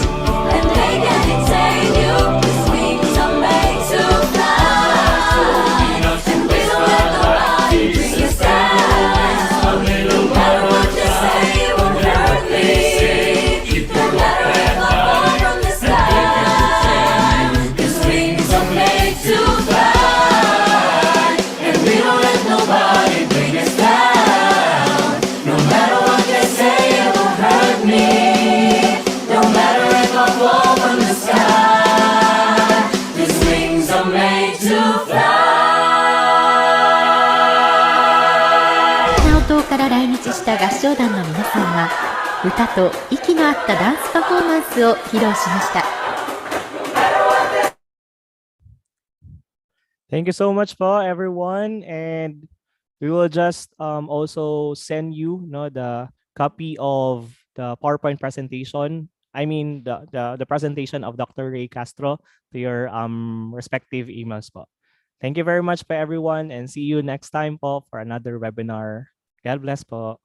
And they can't tame you, 'cause wings are made to fly. And we don't let nobody bring us down. No matter what you say, it won't hurt me. No matter if I fall from the sky, 'cause wings are made to fly. And we don't let nobody bring us down. No matter what they say, it won't hurt me. No matter if I fall from the sky, 'cause wings are made to fly. ナオ島から来日した合唱団の皆さんは歌と息の合ったダンスパフォーマンスを披露しました。 Thank you so much po, everyone. And we will just also send you, no, the copy of the PowerPoint presentation. I mean the presentation of Dr. Ray Castro to your respective emails po. Thank you very much po, everyone, and see you next time po for another webinar. God bless po.